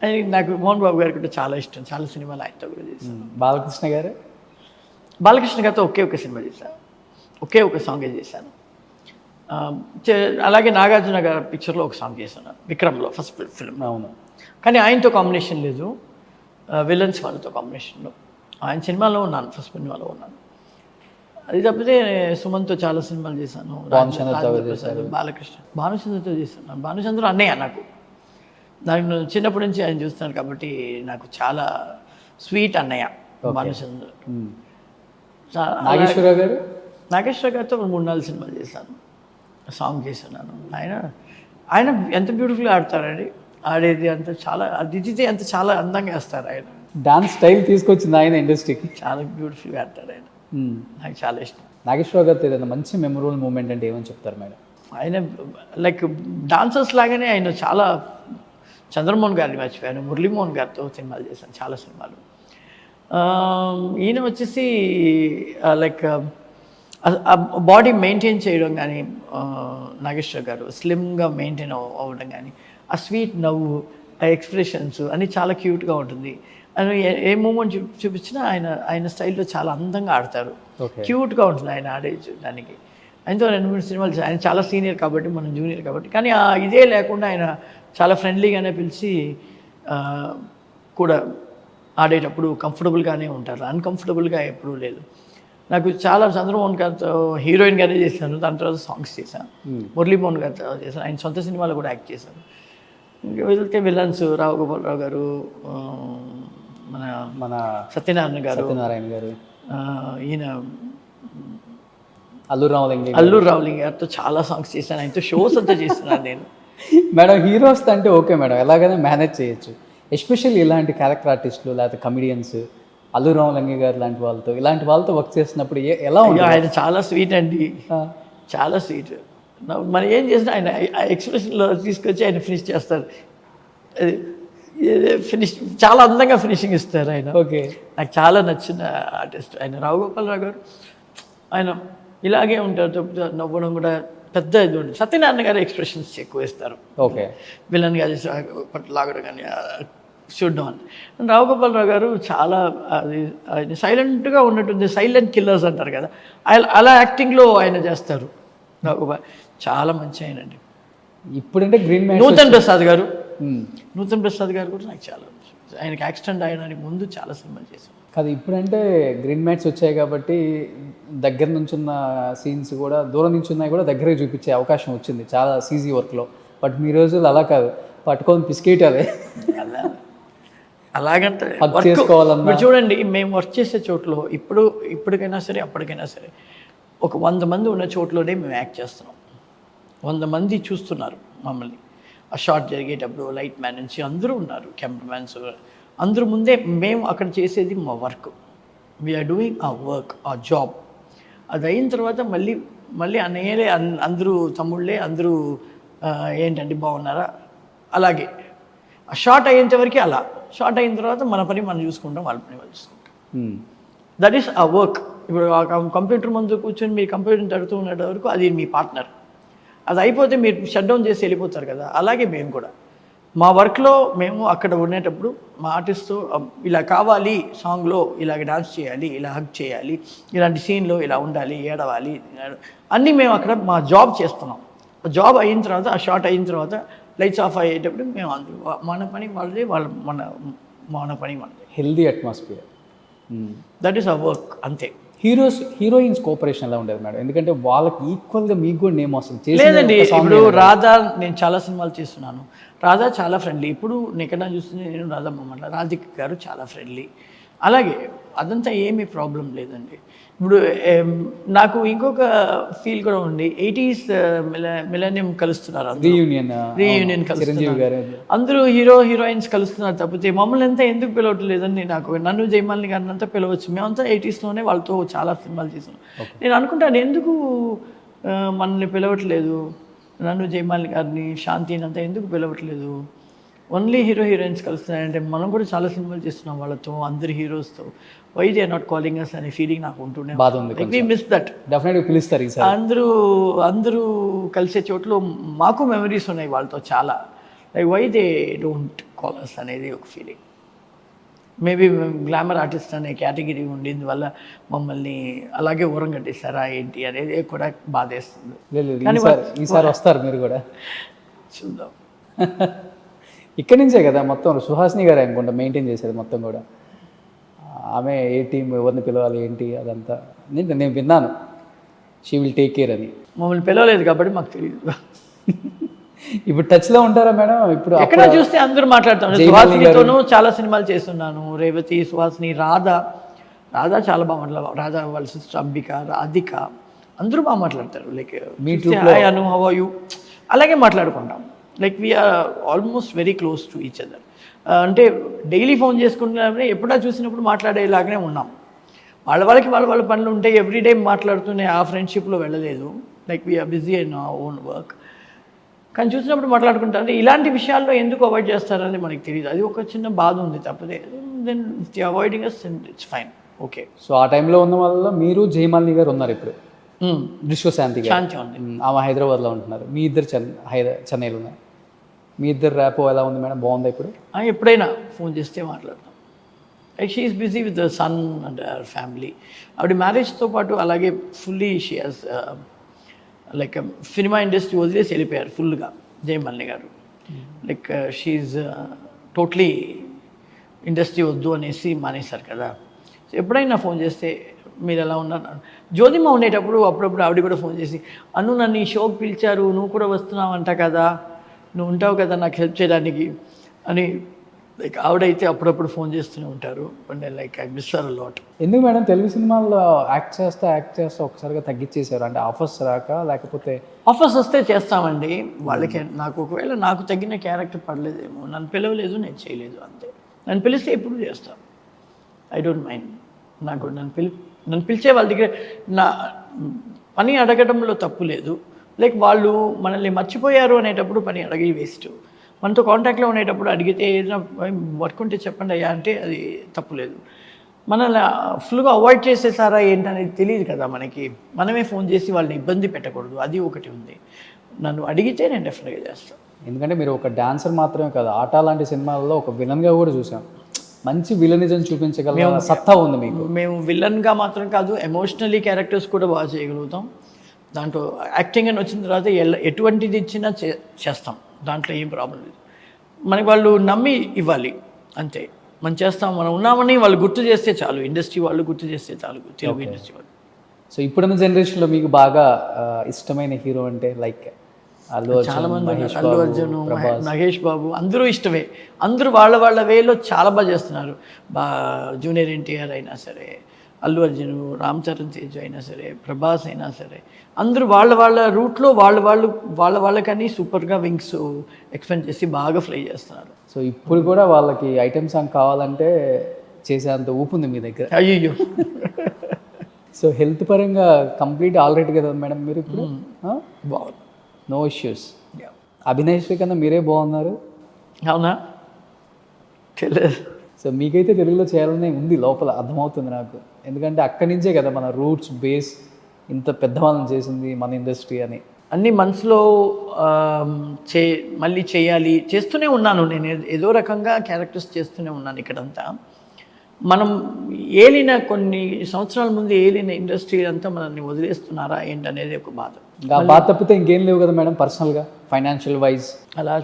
అని నాకు మోహన్ బాబు గారికి కూడా చాలా ఇష్టం, చాలా సినిమాలు ఆయనతో కూడా చేశాను. బాలకృష్ణ గారితో ఒకే ఒక సినిమా చేశాను, ఒకే ఒక సాంగే చేశాను. అలాగే నాగార్జున గారి పిక్చర్లో ఒక సాంగ్ చేశాను, విక్రమ్లో ఫస్ట్ ఫిల్మ్. అవును, కానీ ఆయనతో కాంబినేషన్ లేదు, విలన్స్ వాళ్ళతో కాంబినేషన్లో. ఆయన సినిమాలో ఉన్నాను, ఫస్ట్ సినిమాలో ఉన్నాను. అది తప్పితే సుమన్తో చాలా సినిమాలు చేశాను, బాలకృష్ణ, భానుచంద్రతో చేశాను. భానుచంద్ర అన్నయ్య నాకు చిన్నప్పటి నుంచి ఆయన చూస్తున్నాను కాబట్టి నాకు చాలా స్వీట్ అన్నయ్య భానుచంద్ర. నాగేశ్వర గారితో 3-4 సినిమాలు చేశాను, సాంగ్ చేస్తున్నాను. ఆయన ఎంత బ్యూటిఫుల్గా ఆడతారండి, ఆడేది అంత చాలా దిద్దితే అంత చాలా అందంగా వేస్తారు. ఆయన డాన్స్ స్టైల్ తీసుకొచ్చింది ఆయన ఇండస్ట్రీకి, చాలా బ్యూటిఫుల్గా ఆడతారు ఆయన. నాకు చాలా ఇష్టం. నాగేశ్వర గారితో ఏదైనా మంచి మెమరబుల్ మూమెంట్ అంటే ఏమని చెప్తారు మేడం? ఆయన లైక్ డాన్సర్స్ లాగానే ఆయన చాలా, చంద్రమోహన్ గారిని మర్చిపోయాను, మురళీమోహన్ గారితో సినిమాలు చేశాను, చాలా సినిమాలు. ఈయన వచ్చేసి లైక్ బాడీ మెయింటైన్ చేయడం కానీ, నాగేశ్వర గారు స్లిమ్గా మెయింటైన్ అవ్వడం కానీ, ఆ స్వీట్ నవ్వు, ఆ ఎక్స్ప్రెషన్స్ అన్నీ చాలా క్యూట్గా ఉంటుంది. ఆయన ఏ మూమెంట్ చూపించినా ఆయన స్టైల్లో చాలా అందంగా ఆడతారు, క్యూట్గా ఉంటుంది ఆయన ఆడే దానికి. ఆయనతో 2-3 సినిమాలు, ఆయన చాలా సీనియర్ కాబట్టి, మనం జూనియర్ కాబట్టి, కానీ ఇదే లేకుండా ఆయన చాలా ఫ్రెండ్లీగానే పిలిచి కూడా ఆడేటప్పుడు కంఫర్టబుల్గానే ఉంటారు, అన్కంఫర్టబుల్గా ఎప్పుడూ లేదు. నాకు చాలా చంద్రమోహన్ గారితో హీరోయిన్గానే చేశాను, దాని తర్వాత సాంగ్స్ చేశాను, మురళీమోహన్ గారితో చేశాను, ఆయన సొంత సినిమాలో కూడా యాక్ట్ చేశాను. ఇంకా వెళ్తే విలన్స్ రావు గోపాలరావు గారు, మన సత్యనారాయణ గారు, ఈయన అల్లు రావులింగ్ గారితో చాలా సాంగ్స్ చేశాను, ఆయనతో షోస్ అంతా చేస్తున్నాను నేను. మేడం హీరోస్ అంటే ఓకే మేడం, ఎలాగైనా మేనేజ్ చేయొచ్చు. ఎస్పెషల్లీ ఇలాంటి క్యారెక్టర్ ఆర్టిస్టులు లేకపోతే కమిడియన్స్, అల్లు రామలింగ గారు లాంటి వాళ్ళతో, ఇలాంటి వాళ్ళతో వర్క్ చేసినప్పుడు ఎలా ఉంటుంది? ఆయన చాలా స్వీట్ అండి, చాలా స్వీట్. మనం ఏం చేసినా ఆయన ఎక్స్ప్రెషన్లో తీసుకొచ్చి ఆయన ఫినిష్ చేస్తారు, ఫినిష్ చాలా అందంగా ఫినిషింగ్ ఇస్తారు ఆయన. ఓకే, నాకు చాలా నచ్చిన ఆర్టిస్ట్ ఆయన రావు గోపాలరావు గారు. ఆయన ఇలాగే ఉంటారు, నవ్వడం కూడా పెద్ద ఇది ఉంటుంది. సత్యనారాయణ గారు ఎక్స్ప్రెషన్స్ ఎక్కువ ఇస్తారు, ఓకే, విలన్గా చేసి లాగడం కానీ చూడడం అని. రావు గోపాలరావు గారు చాలా ఆయన సైలెంట్గా ఉన్నట్టుంది, సైలెంట్ కిల్లర్స్ అంటారు కదా, అలా యాక్టింగ్లో ఆయన చేస్తారు. రావు గోపాల్ చాలా మంచి ఆయనండి. ఇప్పుడంటే గ్రీన్ మ్యాన్ నూతన్ ప్రసాద్ గారు కూడా నాకు చాలా, ఆయనకి యాక్సిడెంట్ అయినానికి ముందు చాలా సినిమాలు చేశాను. కాదు, ఇప్పుడంటే గ్రీన్ మ్యాట్స్ వచ్చాయి కాబట్టి దగ్గర నుంచి ఉన్న సీన్స్ కూడా, దూరం నుంచి ఉన్నాయి కూడా దగ్గరే చూపించే అవకాశం వచ్చింది చాలా సీజీ వర్క్లో. బట్ మీ రోజులు అలా కాదు, పట్టుకొని పిసికేయటమే. అలాగంటే చేసుకోవాలన్నా చూడండి, మేము వర్క్ చేసే చోట్ల ఇప్పటికైనా సరే అప్పటికైనా సరే ఒక 100 మంది ఉన్న చోట్లోనే మేము యాక్ట్ చేస్తున్నాం. 100 మంది చూస్తున్నారు మమ్మల్ని. ఆ షాట్ జరిగేటప్పుడు లైట్ మ్యాన్ నుంచి అందరూ ఉన్నారు, కెమెరామ్యాన్స్ అందరూ ముందే. మేము అక్కడ చేసేది మా వర్క్, వీఆర్ డూయింగ్ ఆ వర్క్, ఆ జాబ్. అది అయిన తర్వాత మళ్ళీ అన్నయ్యలే, అందరూ తమ్ముళ్ళే, అందరూ ఏంటండి బాగున్నారా, అలాగే ఆ షార్ట్ అయ్యేంతవరకు అలా. షార్ట్ అయిన తర్వాత మన పని మనం చూసుకుంటాం, వాళ్ళ పని వాళ్ళు చూసుకుంటాం. దట్ ఈస్ ఆ వర్క్. ఇప్పుడు కంప్యూటర్ ముందు కూర్చొని మీరు కంప్యూటర్ తడుతూ ఉన్నట్టు వరకు అది మీ పార్ట్నర్. అది అయిపోతే మీరు షట్ డౌన్ చేసి వెళ్ళిపోతారు కదా, అలాగే మేము కూడా మా వర్క్లో మేము అక్కడ ఉండేటప్పుడు మా ఆర్టిస్ట్తో ఇలా కావాలి, సాంగ్లో ఇలాగ డాన్స్ చేయాలి, ఇలా హగ్ చేయాలి, ఇలాంటి సీన్లో ఇలా ఉండాలి, ఏడవాలి, అన్నీ మేము అక్కడ మా జాబ్ చేస్తున్నాం. జాబ్ అయిన తర్వాత, ఆ షాట్ అయిన తర్వాత లైట్స్ ఆఫ్ అయ్యేటప్పుడు మేము అందరూ మన పని వాళ్ళది, మన పని మనది. Healthy atmosphere, that is a work, అంతే. హీరోయిన్స్ కోఆపరేషన్ ఎలా ఉండేది మేడం? ఎందుకంటే వాళ్ళకి ఈక్వల్గా మీకు కూడా నేమ్ వస్తుంది. లేదండి, ఇప్పుడు రాధా, నేను చాలా సినిమాలు చేస్తున్నాను, రాధా చాలా ఫ్రెండ్లీ. ఇప్పుడు ఎక్కడన్నా చూస్తుంది నేను రాధా మామట్ల, రాధిక గారు చాలా ఫ్రెండ్లీ. అలాగే అదంతా ఏమీ ప్రాబ్లం లేదండి. ఇప్పుడు నాకు ఇంకొక ఫీల్ కూడా ఉంది, 80s మిలేనియం కలుస్తున్నారు, రీయూనియన్ కలుస్తున్నారు, అందరూ హీరోయిన్స్ కలుస్తున్నారు తప్పితే మమ్మల్ని అంతా ఎందుకు పిలవట్లేదని నన్ను జయమాలిని గారిని అంతా పిలవచ్చు. మేమంతా 80sలోనే వాళ్ళతో చాలా సినిమాలు చేసాం. నేను అనుకుంటాను, ఎందుకు మనల్ని పిలవట్లేదు, నన్ను జయమాలిని గారిని, శాంతిని అంతా ఎందుకు పిలవట్లేదు, ఓన్లీ హీరోయిన్స్ కలుస్తున్నాయంటే మనం కూడా చాలా సినిమాలు చేస్తున్నాం వాళ్ళతో, అందరి హీరోస్తో. Why they are not calling us అనే ఫీలింగ్ నాకు ఉంటుండే. We miss that. డెఫినెట్గా పిలుస్తారు. అందరూ కలిసే చోట్ల మాకు మెమరీస్ ఉన్నాయి వాళ్ళతో చాలా. Like why they don't call us అనేది ఒక ఫీలింగ్. మేబీ గ్లామర్ ఆర్టిస్ట్ అనే కేటగిరీ ఉండింది వల్ల మమ్మల్ని అలాగే ఊరం కట్టేస్తారా ఏంటి అనేది కూడా బాధేస్తుంది. ఈసారి వస్తారు మీరు కూడా, చూద్దాం. ఇక్కడి నుంచే కదా మొత్తం సుహాసిని గారు అనుకుంటా మెయింటైన్ చేసేది మొత్తం కూడా. ఆమె ఏ టీం, ఎవరిని పిలవాలి ఏంటి అదంతా నేను విన్నాను. షీ విల్ టేక్ కేర్ అని. మమ్మల్ని పిలవలేదు కాబట్టి మాకు తెలియదు. ఇప్పుడు టచ్లో ఉంటారా మేడం? ఇప్పుడు ఎక్కడ చూస్తే అందరూ మాట్లాడుతాను. సుహాసినితోనూ చాలా సినిమాలు చేస్తున్నాను, రేవతి, సుహాసిని, రాధా చాలా బాగా మాట్లాడారు. రాధా వాళ్ళ సిస్టర్ అంబిక, రాధిక అందరూ బాగా మాట్లాడతారు. Like Anu how are you అలాగే మాట్లాడుకుంటాం. Like we're almost very close to each other. అంటే డైలీ ఫోన్ చేసుకుంటున్నామే, ఎప్పుడా చూసినప్పుడు మాట్లాడేలాగానే ఉన్నాం. వాళ్ళ పనులు ఉంటాయి, ఎవ్రీడే మాట్లాడుతూనే ఆ ఫ్రెండ్షిప్లో వెళ్ళలేదు. Like we're busy in our own work. కానీ చూసినప్పుడు మాట్లాడుకుంటారు ఇలాంటి విషయాల్లో ఎందుకు అవాయిడ్ చేస్తారని మనకి తెలియదు. అది ఒక చిన్న బాధ ఉంది తప్పదే. Then avoiding us it's fine, okay. So ఆ టైంలో ఉన్న వాళ్ళలో మీరు జయమాలిని గారు ఉన్నారు ఇప్పుడు, విశ్వశాంతి గారు, శాంతి ఉంది. ఆమె హైదరాబాద్లో ఉంటున్నారు, మీ ఇద్దరు చెన్నైలో ఉన్నారు. మీ ఇద్దరు ర్యాపో ఎలా ఉంది మేడం, బాగుందా ఇప్పుడు? ఎప్పుడైనా ఫోన్ చేస్తే మాట్లాడతాం. Like she is busy with the son and our family. ఆవిడ మ్యారేజ్తో పాటు అలాగే fully she has like cinema industry వదిలేసి వెళ్ళిపోయారు ఫుల్గా జయమాలిని గారు. లైక్ షీఈ్ టోటలీ ఇండస్ట్రీ వద్దు అనేసి మానేశారు కదా. సో ఎప్పుడైనా ఫోన్ చేస్తే మీరు ఎలా ఉన్నారు, జ్యోతిమ ఉండేటప్పుడు అప్పుడప్పుడు ఆవిడ కూడా ఫోన్ చేసి నన్ను ఈ షోకి పిలిచారు, నువ్వు కూడా వస్తున్నావు అంట కదా, నువ్వు ఉంటావు కదా నాకు హెల్ప్ చేయడానికి అని లైక్ ఆవిడైతే అప్పుడప్పుడు ఫోన్ చేస్తూనే ఉంటారు. And like I miss her a lot. ఎందుకు మేడం తెలుగు సినిమాల్లో యాక్ట్ చేస్తా ఒకసారిగా తగ్గించేశారు? అంటే ఆఫర్స్ రాక, లేకపోతే? ఆఫర్స్ వస్తే చేస్తామండి వాళ్ళకి. నాకు ఒకవేళ నాకు తగ్గిన క్యారెక్టర్ పడలేదేమో, నన్ను పిలవలేదు, నేను చేయలేదు, అంతే. నన్ను పిలిస్తే ఎప్పుడు చేస్తాను, ఐ డోంట్ మైండ్. నాకు నన్ను పిలిచే వాళ్ళ దగ్గర నా పని అడగడంలో తప్పు లేదు. లైక్ వాళ్ళు మనల్ని మర్చిపోయారు అనేటప్పుడు పని అడిగి వేస్ట్. మనతో కాంటాక్ట్లో ఉండేటప్పుడు అడిగితే ఏదైనా వర్క్ ఉంటే చెప్పండి అయ్యా అంటే అది తప్పులేదు. మనల్ని ఫుల్గా అవాయిడ్ చేసేసారా ఏంటనేది తెలియదు కదా మనకి. మనమే ఫోన్ చేసి వాళ్ళని ఇబ్బంది పెట్టకూడదు, అది ఒకటి ఉంది. నన్ను అడిగితే నేను డెఫినెట్గా చేస్తాను. ఎందుకంటే మీరు ఒక డాన్సర్ మాత్రమే కాదు, ఆట లాంటి సినిమాల్లో ఒక విలన్గా కూడా చూసాం. మంచి విలనిజం చూపించగల సత్తా ఉంది మీకు. మేము విలన్గా మాత్రం కాదు, ఎమోషనలీ క్యారెక్టర్స్ కూడా బాగా చేయగలుగుతాం. దాంట్లో యాక్టింగ్ అని వచ్చిన తర్వాత ఎటువంటిది ఇచ్చినా చేస్తాం, దాంట్లో ఏం ప్రాబ్లం లేదు. మనకి వాళ్ళు నమ్మి ఇవ్వాలి అంతే. మనం చేస్తాం, మనం ఉన్నామని వాళ్ళు గుర్తు చేస్తే చాలు, ఇండస్ట్రీ వాళ్ళు గుర్తు చేస్తే చాలు, తెలుగు ఇండస్ట్రీ వాళ్ళు. సో ఇప్పుడున్న జనరేషన్లో మీకు బాగా ఇష్టమైన హీరో అంటే లైక్ చాలా మంది ఉన్నారు. అల్లు అర్జున్, మహేష్ బాబు, అందరూ ఇష్టమే. అందరూ వాళ్ళ వాళ్ళ వేలో చాలా బాగా చేస్తున్నారు. జూనియర్ ఎన్టీఆర్ అయినా సరే, అల్లు అర్జున్, రామ్ చరణ్ తేజ్ అయినా సరే, ప్రభాస్ అయినా సరే, అందరూ వాళ్ళ వాళ్ళ రూట్లో వాళ్ళకని సూపర్గా వింగ్స్ ఎక్స్పెండ్ చేసి బాగా ఫ్లై చేస్తున్నారు. సో ఇప్పుడు కూడా వాళ్ళకి ఐటమ్ సాంగ్ కావాలంటే చేసేంత ఊపు ఉంది మీ దగ్గర. అయ్యో. సో హెల్త్ పరంగా కంప్లీట్ ఆల్రెడీ కదా మేడం మీరు ఇప్పుడు? బాగుంది, నో ఇష్యూస్. అభినయ్ శ్రీ కన్నా మీరే బాగున్నారు. అవునా? తెలియదు. సో మీకైతే తెలుగులో చేయాలని ఉంది లోపల, అర్థమవుతుంది నాకు. ఎందుకంటే అక్కడి నుంచే కదా మన రూట్స్ బేస్ ఇంత పెద్దవాళ్ళని చేసింది మన ఇండస్ట్రీ అని. అన్నీ మనసులో మళ్ళీ చేస్తూనే ఉన్నాను నేను. ఏదో రకంగా క్యారెక్టర్స్ చేస్తూనే ఉన్నాను ఇక్కడంతా. మనం ఏలిన కొన్ని సంవత్సరాల ముందు ఏలిన ఇండస్ట్రీ అంతా మనల్ని వదిలేస్తున్నారా ఏంటనేది ఒక బాధ. బాధ తప్పితే ఇంకేం లేవు కదా మేడం పర్సనల్గా, ఫైనాన్షియల్ వైజ్? అలా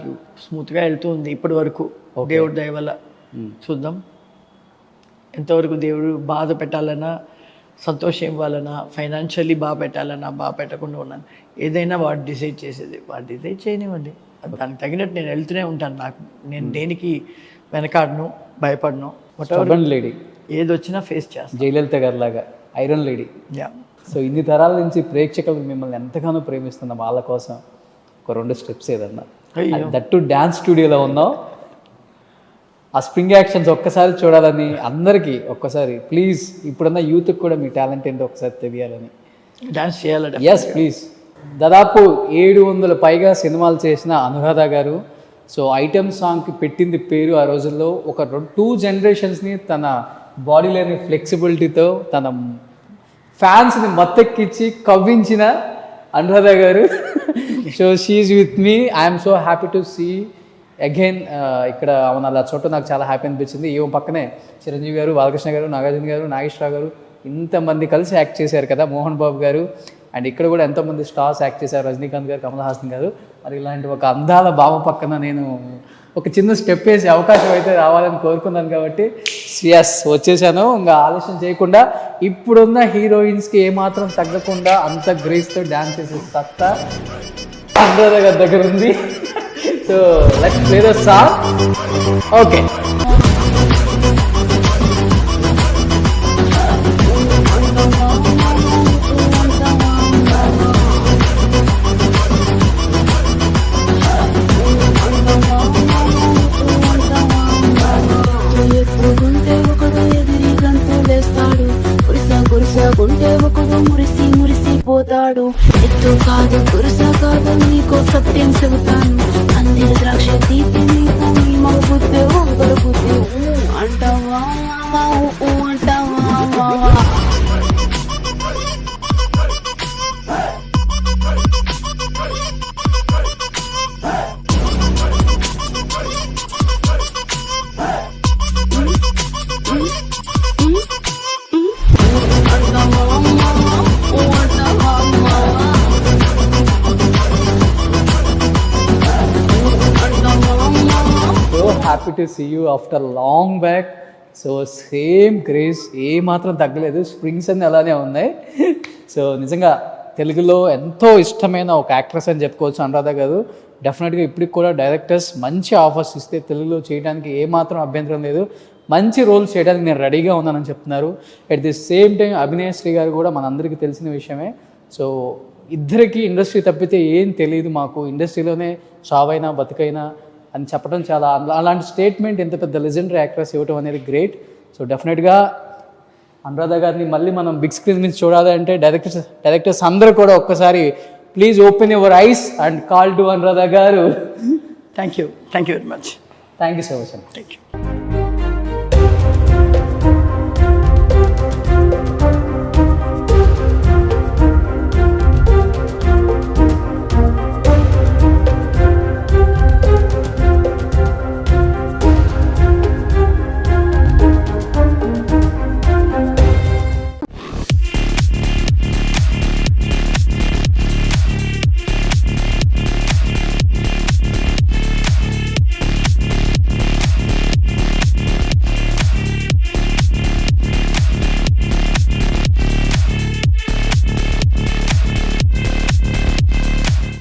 స్మూత్గా వెళ్తూ ఉంది ఇప్పటి వరకు, దేవుడి దయ వల్ల. చూద్దాం ఎంతవరకు దేవుడు బాధ పెట్టాలన్నా, సంతోషం ఇవ్వాలన్నా, ఫైనాన్షియల్లీ బాగా పెట్టాలన్నా, బాగా పెట్టకుండా ఉన్నాను. ఏదైనా వాడు డిసైడ్ చేసేది, వాడు డిసైడ్ చేయనివ్వండి. దానికి తగినట్టు నేను వెళ్తూనే ఉంటాను. నేను దేనికి వెనకాడను, భయపడను. లేడీ ఏది వచ్చినా ఫేస్ చేస్తాను. జయలలిత గారి లాగా ఐరన్ లేడీ. సో ఇన్ని తరాల నుంచి ప్రేక్షకులు మిమ్మల్ని ఎంతగానో ప్రేమిస్తున్నా, వాళ్ళ కోసం ఒక 2 స్టెప్స్ ఏదన్నా, దట్టు డ్యాన్స్ స్టూడియోలో ఉన్నాం, ఆ స్ప్రింగ్ యాక్షన్స్ ఒక్కసారి చూడాలని అందరికీ ఒక్కసారి ప్లీజ్, ఇప్పుడున్న యూత్కి కూడా మీ టాలెంట్ ఏంటో ఒకసారి తెలియాలని. డాన్స్ చేయాలి. Yes please. దాదాపు 700 పైగా సినిమాలు చేసిన అనురాధ గారు. సో ఐటమ్ సాంగ్కి పెట్టింది పేరు ఆ రోజుల్లో. ఒక 2 జనరేషన్స్ని తన బాడీలోని ఫ్లెక్సిబిలిటీతో తన ఫ్యాన్స్ని మత్తెక్కించి కవ్వించిన Anuradha garu. So she with me. I'm so happy to see again ఇక్కడ అవును అలా చోట నాకు చాలా హ్యాపీ అనిపించింది. ఈ పక్కనే చిరంజీవి గారు, బాలకృష్ణ గారు, నాగార్జున గారు, నాగేశ్వరరావు గారు, ఇంతమంది కలిసి యాక్ట్ చేశారు కదా, మోహన్ బాబు గారు. అండ్ ఇక్కడ కూడా ఎంతోమంది స్టార్స్ యాక్ట్ చేశారు, రజనీకాంత్ గారు, కమల్ హాసన్ గారు. మరి ఇలాంటి ఒక అందాల భావ పక్కన నేను ఒక చిన్న స్టెప్ వేసే అవకాశం అయితే రావాలని కోరుకున్నాను. కాబట్టి ఎస్ వచ్చేసాను. ఇంకా ఆలస్యం చేయకుండా ఇప్పుడున్న హీరోయిన్స్కి ఏమాత్రం తగ్గకుండా అంత గ్రేస్తో డ్యాన్స్ చేసే సత్తా అనురాధ గారి దగ్గర ఉంది. So let's play the song. Okay. గుంటే ఒకడు మురిసి మురిసిపోతాడు. ఎత్తు కాదు కురుస కాదు నీకో సత్యం చెబుతాను అందిన ద్రాక్ష తీపి నీకు నీ మగుద్దే వంగడు బుద్ధి అంటావా అంటావా so happy to see you after long back. So same craze ఏ మాత్రం తగ్గలేదు, స్ప్రింగ్స్ అన్నీ అలానే ఉన్నాయి. సో నిజంగా తెలుగులో ఎంతో ఇష్టమైన ఒక యాక్ట్రెస్ అని చెప్పుకోవచ్చు అనురాధ గారు. డెఫినెట్గా ఇప్పటికి కూడా డైరెక్టర్స్ మంచి ఆఫర్స్ ఇస్తే తెలుగులో చేయడానికి ఏమాత్రం అభ్యంతరం లేదు, మంచి రోల్స్ చేయడానికి నేను రెడీగా ఉన్నానని చెప్తున్నారు. At the same time Abhinayasri గారు కూడా మనందరికీ తెలిసిన విషయమే. సో ఇద్దరికి ఇండస్ట్రీ తప్పితే ఏం తెలియదు మాకు, ఇండస్ట్రీలోనే చావైనా బతుకైనా అని చెప్పడం చాలా అలాంటి స్టేట్మెంట్ ఎంత పెద్ద లెజెండరీ యాక్ట్రెస్ ఇవ్వడం అనేది గ్రేట్. సో డెఫినెట్గా అనురాధ గారిని మళ్ళీ మనం బిగ్ స్క్రీన్ మీద చూడాలి అంటే డైరెక్టర్స్ అందరూ కూడా ఒక్కసారి please open your eyes and call to Anuradha garu. Thank you very much. Thank you so much. Thank you.